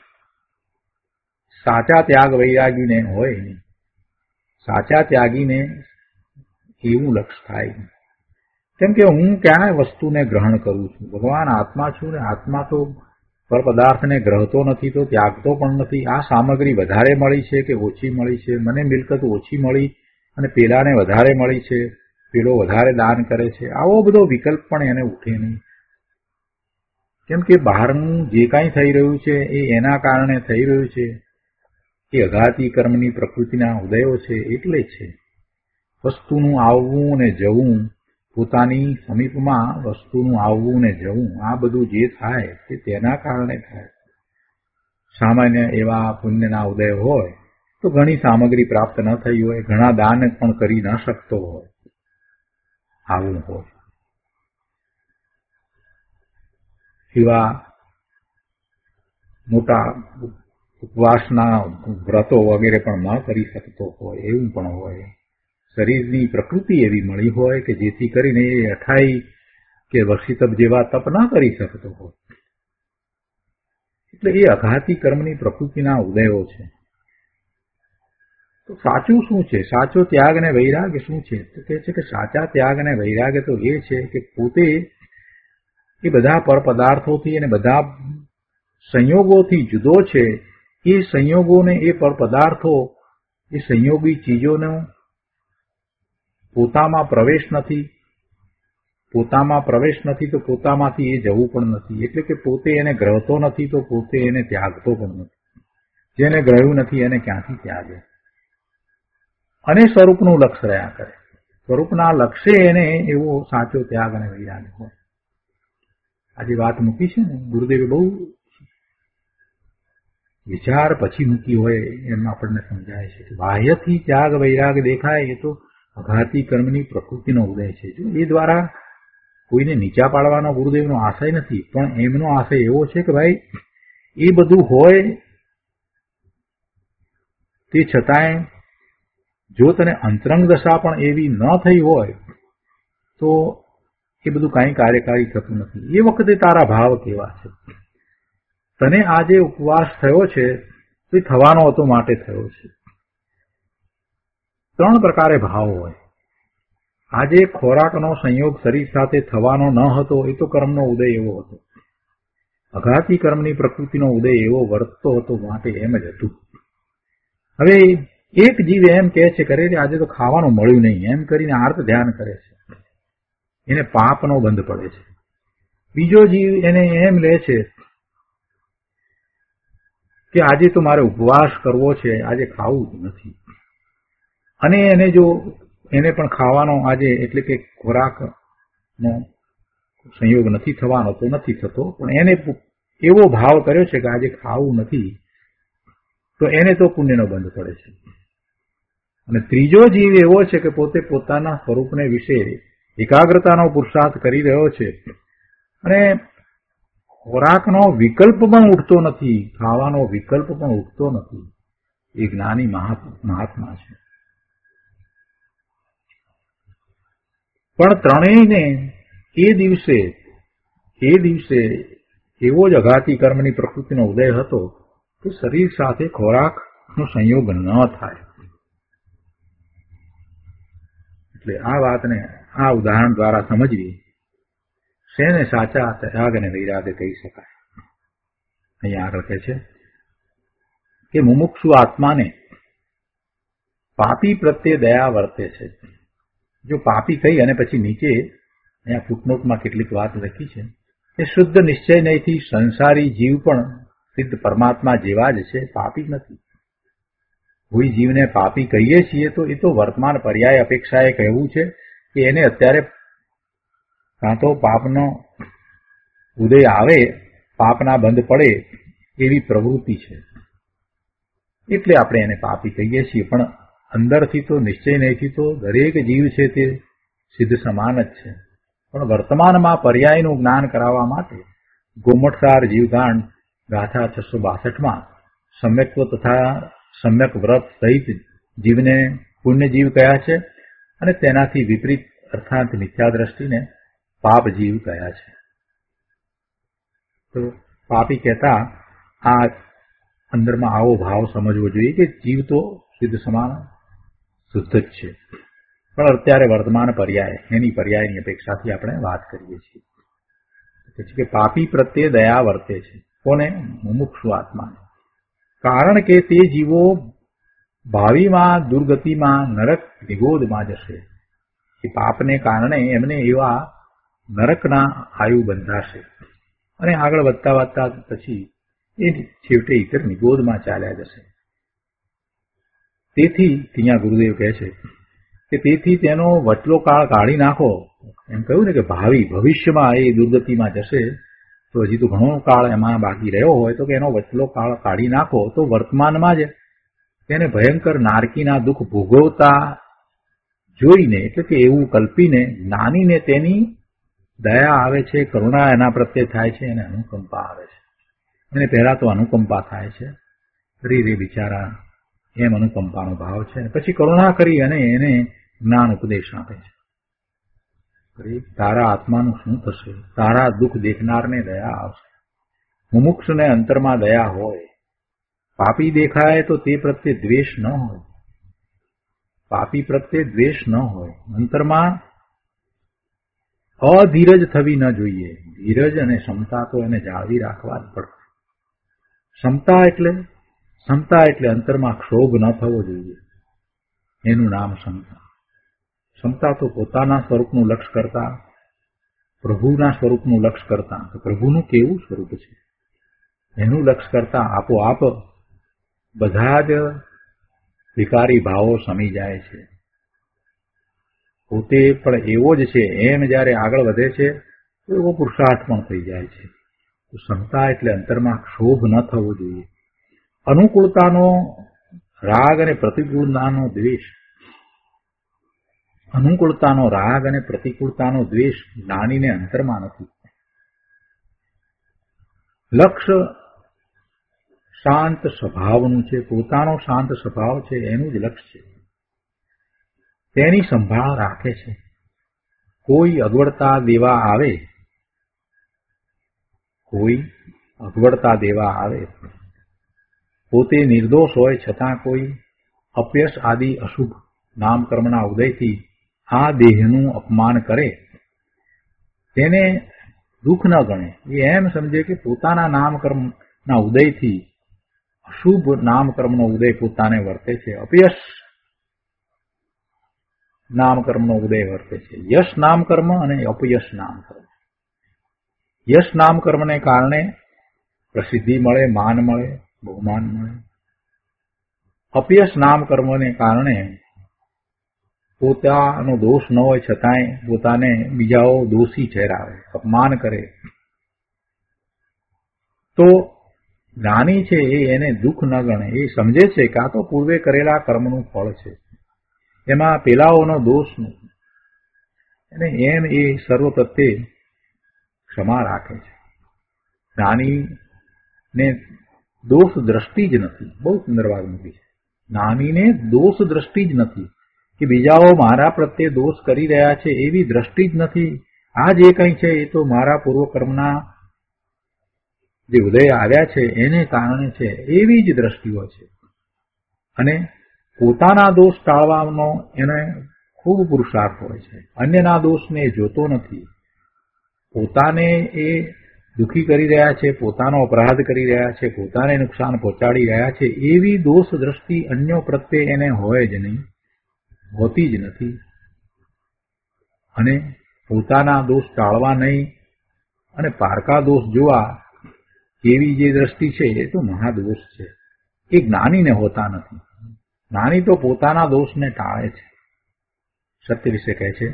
સાચા ત્યાગ વૈરાગીને હોય નહીં. સાચા ત્યાગીને એવું લક્ષ્ય થાય નહીં. કેમ કે હું ક્યાં વસ્તુને ગ્રહણ કરું છું? ભગવાન આત્મા છું ને આત્મા તો પર પદાર્થને ગ્રહતો નથી તો ત્યાગતો પણ નથી. આ સામગ્રી વધારે મળી છે કે ઓછી મળી છે, મને મિલકત ઓછી મળી અને પેલાને વધારે મળી છે, પેલો વધારે દાન કરે છે, આવો બધો વિકલ્પ પણ એને ઉઠે નહીં. કેમ કે બહારનું જે કાંઈ થઈ રહ્યું છે એ એના કારણે થઈ રહ્યું છે, એ અઘાતી કર્મની પ્રકૃતિના ઉદયો છે. એટલે છે વસ્તુનું આવવું ને જવું, પોતાની સમીપમાં વસ્તુનું આવવું ને જવું, આ બધું જે થાય તે તેના કારણે થાય. સામાન્ય એવા પુણ્યના ઉદય હોય તો ઘણી સામગ્રી પ્રાપ્ત ન થઈ હોય, ઘણા દાન પણ કરી ન શકતો હોય, આવું હોય. એવા મોટા ઉપવાસના વ્રતો વગેરે પણ ન કરી શકતો હોય એવું પણ હોય. શરીરની પ્રકૃતિ એવી મળી હોય કે જેથી કરીને એ કે વક્ષી તપ જેવા તપ ન કરી શકતો હોય. એટલે એ અઘાતી કર્મની પ્રકૃતિના ઉદયો છે. તો સાચું શું છે? સાચો ત્યાગ અને વૈરાગ્ય શું છે? તો કહે છે કે સાચા ત્યાગ અને વૈરાગ્ય તો એ છે કે પોતે એ બધા પર પદાર્થોથી અને બધા સંયોગોથી જુદો છે. એ સંયોગોને, એ પર પદાર્થો, એ સંયોગી ચીજોનો પોતામાં પ્રવેશ નથી. પોતામાં પ્રવેશ નથી તો પોતામાંથી એ જવું પણ નથી. એટલે કે પોતે એને ગ્રહતો નથી તો પોતે એને ત્યાગતો પણ નથી. જેને ગ્રહ્યું નથી એને ક્યાંથી ત્યાગે? અને સ્વરૂપનું લક્ષ્ય રહ્યા કરે. સ્વરૂપના લક્ષ્ય એને એવો સાચો ત્યાગ અને વૈરાગ્ય હોય. આજે વાત મૂકી છે ને, ગુરુદેવે બહુ વિચાર પછી મૂકી હોય એમ આપણને સમજાય છે કે બાહ્યથી ત્યાગ વૈરાગ દેખાય એ તો અઘાતી કર્મની પ્રકૃતિનો ઉદય છે. જો એ દ્વારા કોઈને નીચા પાડવાનો ગુરુદેવનો આશય નથી, પણ એમનો આશય એવો છે કે ભાઈ એ બધું હોય તે છતાંય જો તને અંતરંગ દશા પણ એવી ન થઈ હોય તો એ બધું કાંઈ કાર્યકારી થતું નથી. એ વખતે તારા ભાવ કેવા છે? તને આજે ઉપવાસ થયો છે તો એ થવાનો હતો માટે થયો છે. ત્રણ પ્રકારે ભાવ હોય. આજે ખોરાકનો સંયોગ શરીર સાથે થવાનો ન હતો એ તો કર્મનો ઉદય એવો હતો. અઘાતી કર્મની પ્રકૃતિનો ઉદય એવો વર્તતો હતો માટે એમ જ હતું. હવે એક જીવ એમ કહે છે કરે આજે તો ખાવાનું મળ્યું નહીં એમ કરીને આર્ત ધ્યાન કરે છે, એને પાપનો બંધ પડે છે. બીજો જીવ એને એમ લે છે કે આજે તો મારે ઉપવાસ કરવો છે, આજે ખાવું જ નથી, અને એને જો એને પણ ખાવાનો આજે એટલે કે ખોરાકનો સંયોગ નથી થવાનો તો નથી થતો, પણ એને એવો ભાવ કર્યો છે કે આજે ખાવું નથી તો એને તો પુણ્યનો બંધ પડે છે. અને ત્રીજો જીવ એવો છે કે પોતે પોતાના સ્વરૂપને વિશે એકાગ્રતાનો પુરુષાર્થ કરી રહ્યો છે અને ખોરાકનો વિકલ્પ પણ ઉઠતો નથી, ખાવાનો વિકલ્પ પણ ઉઠતો નથી. એ જ્ઞાની મહાત્મા છે. પણ ત્રણેયને એ દિવસે એવો જ અઘાતી કર્મની પ્રકૃતિનો ઉદય હતો કે શરીર સાથે ખોરાકનો સંયોગ ન થાય. એટલે આ વાતને આ ઉદાહરણ દ્વારા સમજવી શેને સાચા ત્યાગ અને વૈરાગ્ય કહી શકાય. અહીંયા આગળ કહે છે કે મુમુક્ષુ આત્માને પાપી પ્રત્યે દયા વર્તે છે. જો પાપી કહી અને પછી નીચે અહીંયા ફૂટનોટમાં કેટલીક વાત લખી છે કે શુદ્ધ નિશ્ચયથી સંસારી જીવ પણ સિદ્ધ પરમાત્મા જેવા જ છે, પાપી નથી. કોઈ જીવને પાપી કહીએ છીએ તો એ તો વર્તમાન પર્યાય અપેક્ષાએ કહેવું છે કે એને અત્યારે કાં તો પાપનો ઉદય આવે, પાપના બંધ પડે એવી પ્રવૃત્તિ છે એટલે આપણે એને પાપી કહીએ છીએ. પણ અંદરથી તો નિશ્ચય નહીંથી તો દરેક જીવ છે તે સિદ્ધ સમાન જ છે. પણ વર્તમાનમાં પર્યાયનું જ્ઞાન કરાવવા માટે ગોમઠસાર જીવકાંડ ગાથા 662માં સમ્યક્વ તથા સમ્યક વ્રત સહિત જીવને પુણ્ય જીવ કયા છે અને તેનાથી વિપરીત અર્થાત મિથ્યા દ્રષ્ટિને પાપ જીવ કયા છે. તો પાપી કહેતા આ અંદરમાં આવો ભાવ સમજવો જોઈએ કે જીવ તો સિદ્ધ સમાન શુદ્ધ જ છે, પણ અત્યારે વર્તમાન પર્યાય એની પર્યાયની અપેક્ષાથી આપણે વાત કરીએ છીએ. કે પાપી પ્રત્યે દયા વર્તે છે. કોને? મુમુક્ષુ આત્માને. કારણ કે તે જીવો ભાવિમાં દુર્ગતિમાં નરક નિગોદમાં જશે. એ પાપને કારણે એમને એવા નરકના આયુ બંધાશે અને આગળ વધતા વધતા પછી એ છેવટે ઇતર નિગોદમાં ચાલ્યા જશે. તેથી ત્યાં ગુરુદેવ કહે છે કે તેથી તેનો વચલો કાળ કાઢી નાખો. એમ કહ્યું ને કે ભવિષ્યમાં એ દુર્ગતિમાં જશે તો હજી તો ઘણો કાળ એમાં બાકી રહ્યો હોય તો કે એનો વચલો કાળ કાઢી નાખો તો વર્તમાનમાં જ તેને ભયંકર નારકીના દુઃખ ભોગવતા જોઈને એટલે કે એવું કલ્પીને જ્ઞાનીને તેની દયા આવે છે, કરુણા એના પ્રત્યે થાય છે અને અનુકંપા આવે છે. એને પહેલા તો અનુકંપા થાય છે, રે બિચારા એમ અનુકંપાનો ભાવ છે, પછી કરુણા કરી અને એને જ્ઞાન ઉપદેશ આપે છે. અરે તારા આત્માનું શું થશે? તારા દુઃખ દેખનારને દયા આવશે. મુમુક્ષુને અંતરમાં દયા હોય. પાપી દેખાય તો તે પ્રત્યે દ્વેષ ન હોય. પાપી પ્રત્યે દ્વેષ ન હોય. અંતરમાં અધીરજ થવી ન જોઈએ. ધીરજ અને ક્ષમતા તો એને જાળવી રાખવા જ પડશે. ક્ષમતા એટલે અંતરમાં ક્ષોભ ન થવો જોઈએ. એનું નામ ક્ષમતા. ક્ષમતા તો પોતાના સ્વરૂપનું લક્ષ કરતા, પ્રભુના સ્વરૂપનું લક્ષ કરતા, તો પ્રભુનું કેવું સ્વરૂપ છે એનું લક્ષ કરતા આપોઆપ બધા જ વિકારી ભાવો સમી જાય છે. પોતે પણ એવો જ છે એમ જ્યારે આગળ વધે છે તો એવો પુરુષાર્થ પણ થઈ જાય છે. તો ક્ષમતા એટલે અંતરમાં ક્ષોભ ન થવો જોઈએ. અનુકૂળતાનો રાગ અને પ્રતિકૂળતાનો દ્વેષ, અનુકૂળતાનો રાગ અને પ્રતિકૂળતાનો દ્વેષ જ્ઞાનીને અંતરમાં નથી. લક્ષ્ય શાંત સ્વભાવનું છે. પોતાનો શાંત સ્વભાવ છે એનું જ લક્ષ્ય છે. તેની સંભાળ રાખે છે. કોઈ અગવડતા દેવા આવે, પોતે નિર્દોષ હોય છતાં કોઈ અપયશ આદિ અશુભ નામકર્મના ઉદયથી આ દેહનું અપમાન કરે, તેને દુઃખ ન ગણે. એ એમ સમજે કે પોતાના નામકર્મના ઉદયથી અશુભ નામકર્મનો ઉદય પોતાને વર્તે છે. અપયશ નામકર્મનો ઉદય વર્તે છે. યશ નામકર્મ અને અપયશ નામકર્મ. યશ નામકર્મને કારણે પ્રસિદ્ધિ મળે, માન મળે, બહુમાન મળે. અપયશ નામકર્મને કારણે પોતાનો દોષ ન હોય છતાંય પોતાને બીજાઓ દોષી ઠેરાવે, અપમાન કરે. તો જ્ઞાની છે એને દુઃખ ન ગણે. એ સમજે છે કે આ તો પૂર્વે કરેલા કર્મનું ફળ છે, એમાં પેલાઓનો દોષ નથી. અને એમ એ સર્વ પ્રત્યે ક્ષમા રાખે છે. જ્ઞાનીને દોષ દ્રષ્ટિ જ નથી. બહુ સુંદર વાત મૂકી છે. જ્ઞાનીને દોષ દ્રષ્ટિ જ નથી કે બીજાઓ મારા પ્રત્યે દોષ કરી રહ્યા છે એવી દ્રષ્ટિ જ નથી. આ જે કંઈ છે એ તો મારા પૂર્વકર્મના જે ઉદય આવ્યા છે એને કારણે છે એવી જ દ્રષ્ટિઓ છે. અને પોતાના દોષ ટાળવાનો એને ખૂબ પુરુષાર્થ હોય છે. અન્યના દોષને એ જોતો નથી. પોતાને એ દુઃખી કરી રહ્યા છે, પોતાનો અપરાધ કરી રહ્યા છે, પોતાને નુકસાન પહોંચાડી રહ્યા છે એવી દોષ દ્રષ્ટિ અન્યો પ્રત્યે એને હોય જ નહીં, હોતી જ નથી. અને પોતાના દોષ ટાળવા નહીં અને પારકા દોષ જોવા એવી જે દ્રષ્ટિ છે એ તો મહાદોષ છે. એ જ્ઞાનીને હોતા નથી. જ્ઞાની તો પોતાના દોષને ટાળે છે. સત્ય વિશે કહે છે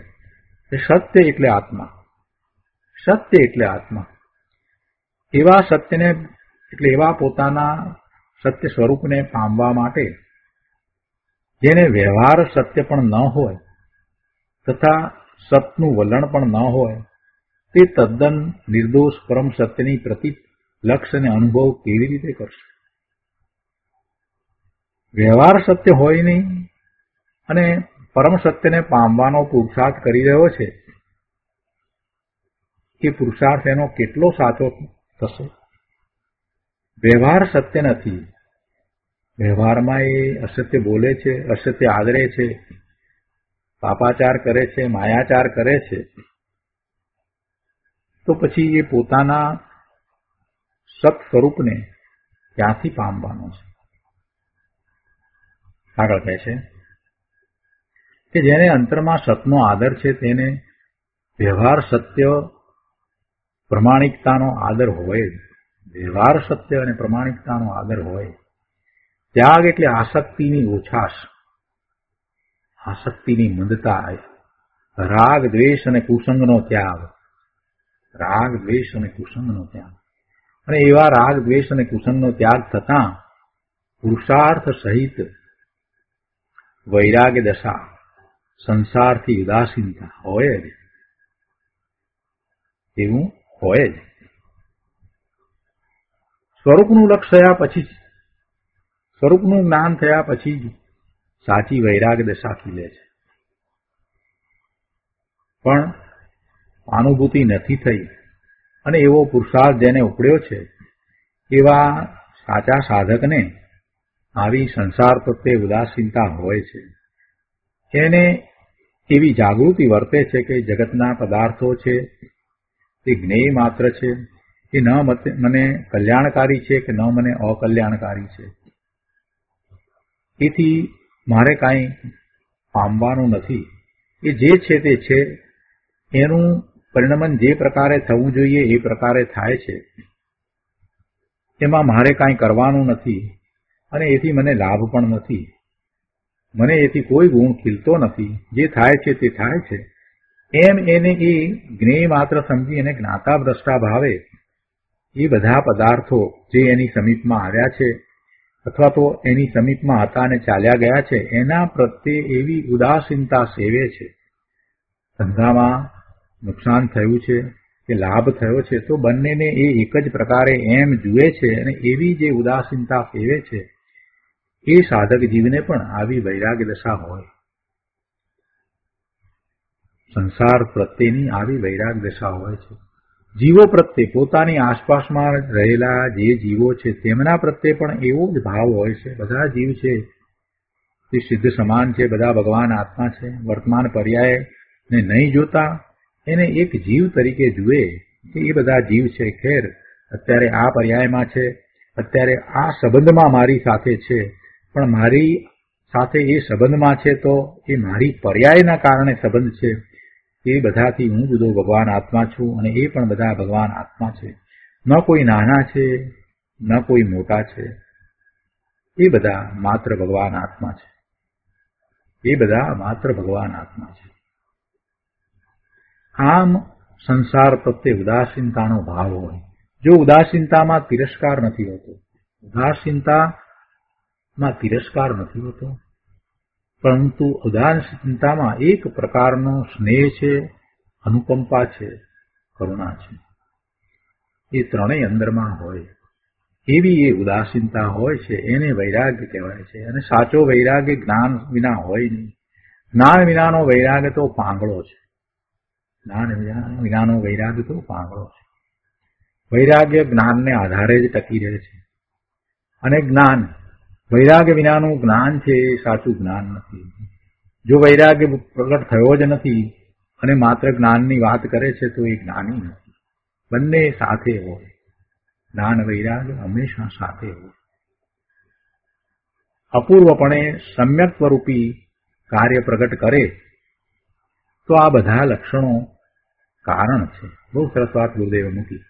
કે સત્ય એટલે આત્મા. સત્ય એટલે આત્મા. એવા સત્યને એટલે એવા પોતાના સત્ય સ્વરૂપને પામવા માટે જેને વ્યવહાર સત્ય પણ ન હોય તથા સતનું વલણ પણ ન હોય તે તદ્દન નિર્દોષ પરમ સત્યની પ્રતિ લક્ષ અને અનુભવ કેવી રીતે કરશે? વ્યવહાર સત્ય હોય નહીં અને પરમ સત્યને પામવાનો પુરુષાર્થ કરી રહ્યો છે, એ પુરુષાર્થ એનો કેટલો સાચો થશે? વ્યવહાર સત્ય નથી. વ્યવહારમાં એ અસત્ય બોલે છે, અસત્ય આદરે છે, પાપાચાર કરે છે, માયાચાર કરે છે. તો પછી એ પોતાના સત સ્વરૂપને ક્યાંથી પામવાનો છે? આગળ કહે છે કે જેને અંતરમાં સતનો આદર છે તેને વ્યવહાર સત્ય પ્રમાણિકતાનો આદર હોય જ. વ્યવહાર સત્ય અને પ્રમાણિકતાનો આદર હોય. ત્યાગ એટલે આસક્તિની ઓછાશ, આસક્તિની મંદતા, રાગ દ્વેષ અને કુસંગનો ત્યાગ. રાગ દ્વેષ અને કુસંગનો ત્યાગ. અને એવા રાગ દ્વેષ અને કુસંગનો ત્યાગ થતાં પુરુષાર્થ સહિત વૈરાગ્ય દશા, સંસારથી ઉદાસીનતા હોય જ. એવું હોય જ. સ્વરૂપનું લક્ષ થયા પછી, સ્વરૂપનું જ્ઞાન થયા પછી જ સાચી વૈરાગ્ય દશા ખીલે છે. પણ અનુભૂતિ નથી થઈ અને એવો પુરુષાર્થ જેને ઉપડ્યો છે એવા સાચા સાધકને આવી સંસાર પ્રત્યે ઉદાસીનતા હોય છે. એને એવી જાગૃતિ વર્તે છે કે જગતના પદાર્થો છે તે જ્ઞેય માત્ર છે, એ ન મને કલ્યાણકારી છે કે ન મને અકલ્યાણકારી છે. એથી મારે કાંઈ પામવાનું નથી. એ જે છે તે છે, એનું પરિણમન જે પ્રકારે થવું જોઈએ એ પ્રકારે થાય છે. એમાં મારે કાંઈ કરવાનું નથી અને એથી મને લાભ પણ નથી. મને એથી કોઈ ગુણ ખીલતો નથી. જે થાય છે તે થાય છે એમ એને એ જ્ઞેય માત્ર સમજી અને જ્ઞાતા ભ્રષ્ટા ભાવે એ બધા પદાર્થો જે એની સમીપમાં આવ્યા છે અથવા તો એની સમીપમાં હતા અને ચાલ્યા ગયા છે એના પ્રત્યે એવી ઉદાસીનતા સેવે છે. ધંધામાં નુકસાન થયું છે કે લાભ થયો છે તો બંનેને એ એક જ પ્રકારે એમ જુએ છે અને એવી જે ઉદાસીનતા સેવે છે એ સાધક જીવને પણ આવી વૈરાગ્ય દશા હોય. સંસાર પ્રત્યેની આવી વૈરાગ્ય દશા હોય છે. જીવો પ્રત્યે પોતાની આસપાસમાં રહેલા જે જીવો છે તેમના પ્રત્યે પણ એવો જ ભાવ હોય છે. બધા જીવ છે તે સિદ્ધ સમાન છે, બધા ભગવાન આત્મા છે. વર્તમાન પર્યાયને નહીં જોતા એને એક જીવ તરીકે જુએ કે એ બધા જીવ છે. ખેર અત્યારે આ પર્યાયમાં છે, અત્યારે આ સંબંધમાં મારી સાથે છે, પણ મારી સાથે એ સંબંધમાં છે તો એ મારી પર્યાયના કારણે સંબંધ છે. એ બધાથી હું જુદો ભગવાન આત્મા છું અને એ પણ બધા ભગવાન આત્મા છે. ન કોઈ નાના છે ન કોઈ મોટા છે, એ બધા માત્ર ભગવાન આત્મા છે. એ બધા માત્ર ભગવાન આત્મા છે. આમ સંસાર પ્રત્યે ઉદાસીનતાનો ભાવ હોય. જો ઉદાસીનતામાં તિરસ્કાર નથી હોતો, ઉદાસીનતામાં તિરસ્કાર નથી હોતો, પરંતુ ઉદાસીનતામાં એક પ્રકારનો સ્નેહ છે, અનુકંપા છે, કરુણા છે. એ ત્રણેય અંદરમાં હોય એવી એ ઉદાસીનતા હોય છે. એને વૈરાગ્ય કહેવાય છે. અને સાચો વૈરાગ્ય જ્ઞાન વિના હોય નહીં. જ્ઞાન વિનાનો વૈરાગ્ય તો પાંગળો છે. જ્ઞાન વિનાનો વૈરાગ્ય તો પાંગળો છે. વૈરાગ્ય જ્ઞાનને આધારે જ ટકી રહે છે. અને જ્ઞાન વૈરાગ્ય વિનાનું જ્ઞાન છે એ સાચું જ્ઞાન નથી. જો વૈરાગ્ય પ્રગટ થયો જ નથી અને માત્ર જ્ઞાનની વાત કરે છે તો એ જ્ઞાની નથી. બંને સાથે હોય. જ્ઞાન વૈરાગ્ય હંમેશા સાથે હોય. અપૂર્વપણે સમ્યક સ્વરૂપી કાર્ય પ્રગટ કરે તો આ બધા લક્ષણો કારણ છે. બહુ સરસ વાત ગુરુદેવે મૂકી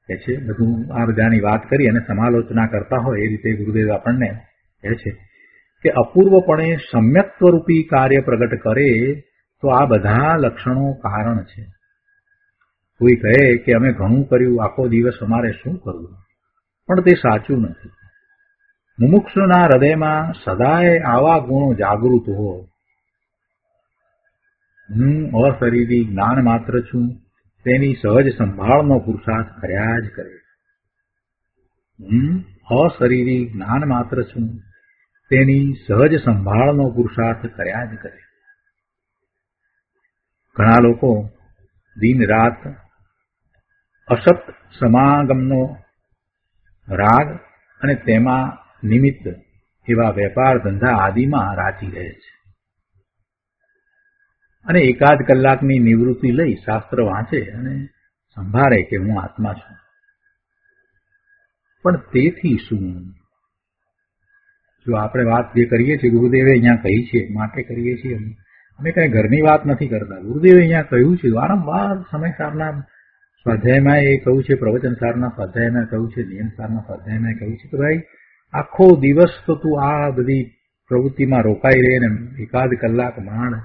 કે છે. બધું આ બધાની વાત કરી અને સમાલોચના કરતા હોય એ રીતે ગુરુદેવ આપણને કહે છે કે અપૂર્વપણે સમ્યક સ્વરૂપી કાર્ય પ્રગટ કરે તો આ બધા લક્ષણો કારણ છે. કોઈ કહે કે અમે ઘણું કર્યું, આખો દિવસ અમારે શું કરવું, પણ તે સાચું નથી. મુમુક્ષુના હૃદયમાં સદાય આવા ગુણો જાગૃત હોય. હું અશરીરી જ્ઞાન માત્ર છું તેની સહજ સંભાળનો પુરુષાર્થ કર્યા જ કરે. હું અશરીરી જ્ઞાન માત્ર છું તેની સહજ સંભાળનો પુરુષાર્થ કર્યા જ કરે. ઘણા લોકો દિન રાત અસત સમાગમનો રાગ અને તેમાં નિમિત્ત એવા વેપાર ધંધા આદિમાં રાચી રહે છે અને એકાદ કલાકની નિવૃત્તિ લઈ શાસ્ત્ર વાંચે અને સંભાળે કે હું આત્મા છું. પણ તેથી શું? જો આપણે વાત જે કરીએ છીએ ગુરુદેવે અહીંયા કહી છે માટે કરીએ છીએ. અમે કઈ ઘરની વાત નથી કરતા. ગુરુદેવે અહીંયા કહ્યું છે વારંવાર સમય સારના સ્વાધ્યાયમાં એ કહ્યું છે, પ્રવચન સારના સ્વાધ્યાયમાં કહ્યું છે, નિયમ સારના સ્વાધ્યાયમાં કહ્યું છે કે ભાઈ આખો દિવસ તો તું આ બધી પ્રવૃત્તિમાં રોકાઈ રહે ને એકાદ કલાક માંડ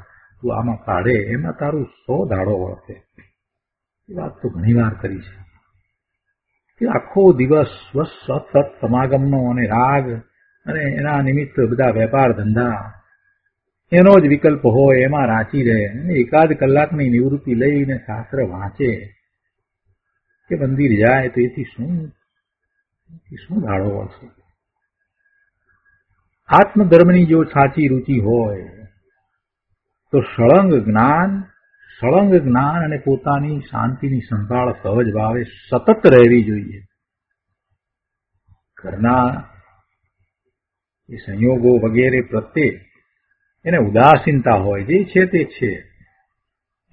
તું આમાં કાઢે એમાં તારું 100 દાડો વળશે. એ વાત તો ઘણી વાર કરી છે કે આખો દિવસ સત સમાગમનો અને રાગ અને એના નિમિત્ત બધા વેપાર ધંધા એનો જ વિકલ્પ હોય એમાં રાચી રહે અને એકાદ કલાકની નિવૃત્તિ લઈને શાસ્ત્ર વાંચે કે મંદિર જાય તો એથી શું દાડો વળશે? આત્મધર્મની જો સાચી રૂચિ હોય તો સળંગ જ્ઞાન સળંગ જ્ઞાન અને પોતાની શાંતિની સંભાળ સહજ ભાવે સતત રહેવી જોઈએ. ઘરના એ સંયોગો વગેરે પ્રત્યે એને ઉદાસીનતા હોય, જે છે તે છે,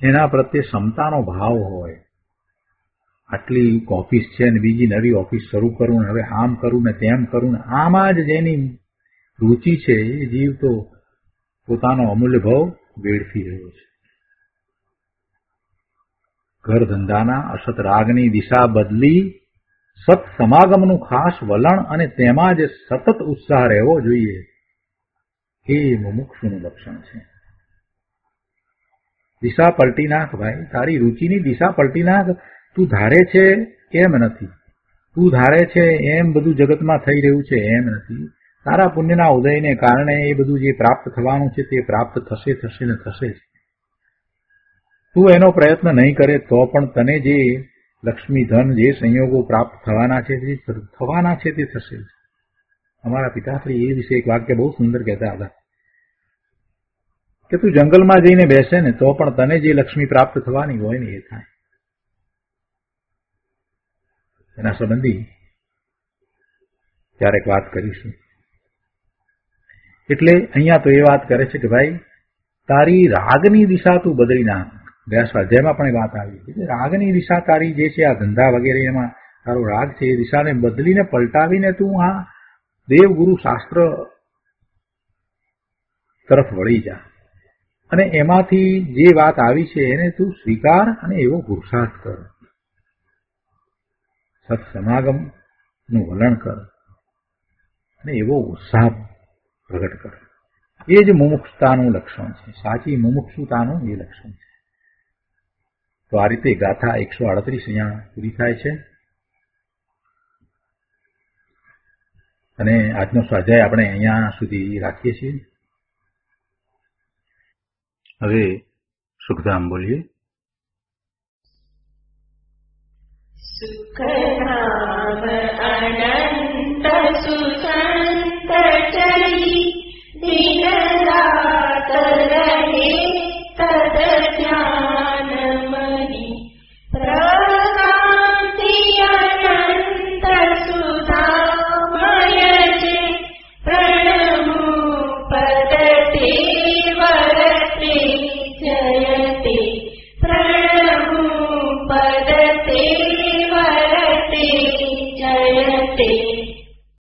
એના પ્રત્યે ક્ષમતાનો ભાવ હોય. આટલી ઓફિસ છે ને બીજી નવી ઓફિસ શરૂ કરું ને હવે આમ કરું ને તેમ કરું ને આમાં જ જેની રુચિ છે એ જીવ તો પોતાનો અમૂલ્ય ભાવ વેડફી રહ્યો છે. ઘર ધંધાના અસત રાગની દિશા બદલી સત સમાગમનું ખાસ વલણ અને તેમાં જ સતત ઉત્સાહ રહેવો જોઈએ, એ મુમુક્ષુનું લક્ષણ છે. દિશા પલટી નાખ ભાઈ, તારી રુચિની દિશા પલટી નાખ. તું ધારે છે એમ નથી, તું ધારે છે એમ બધું જગતમાં થઈ રહ્યું છે એમ નથી. તારા પુણ્યના ઉદયને કારણે એ બધું જે પ્રાપ્ત થવાનું છે તે પ્રાપ્ત થશે થશે ને થશે જ. તું એનો પ્રયત્ન નહીં કરે તો પણ તને જે લક્ષ્મી ધન જે સંયોગો પ્રાપ્ત થવાના છે તે થશે જ. અમારા પિતાશ્રી એ વિશે એક વાક્ય બહુ સુંદર કહેતા હતા કે તું જંગલમાં જઈને બેસે ને તો પણ તને જે લક્ષ્મી પ્રાપ્ત થવાની હોય ને એ થાય. એના સંબંધી ક્યારેક વાત કરીશું. એટલે અહીંયા તો એ વાત કરે છે કે ભાઈ તારી રાગની દિશા તું બદલી નાખ. ગયા સ્વાધ્યાયમાં પણ એ વાત આવી છે કે રાગની દિશા તારી જે છે આ ધંધા વગેરે એમાં તારો રાગ છે એ દિશાને બદલીને પલટાવીને તું આ દેવગુરુ શાસ્ત્ર તરફ વળી જા અને એમાંથી જે વાત આવી છે એને તું સ્વીકાર અને એવો પુરુષાર્થ કર. સત્સમાગમનું વલણ કર અને એવો ઉત્સાહ પ્રગટ કર. એ જ મુમુક્ષતાનું લક્ષણ છે, સાચી મુમુક્ષુતાનું એ લક્ષણ છે. તો આ રીતે ગાથા 138 અહીંયા પૂરી થાય છે અને આજનો સ્વાધ્યાય આપણે અહીંયા સુધી રાખીએ છીએ. હવે સુખધામ બોલીએ. સુખધામ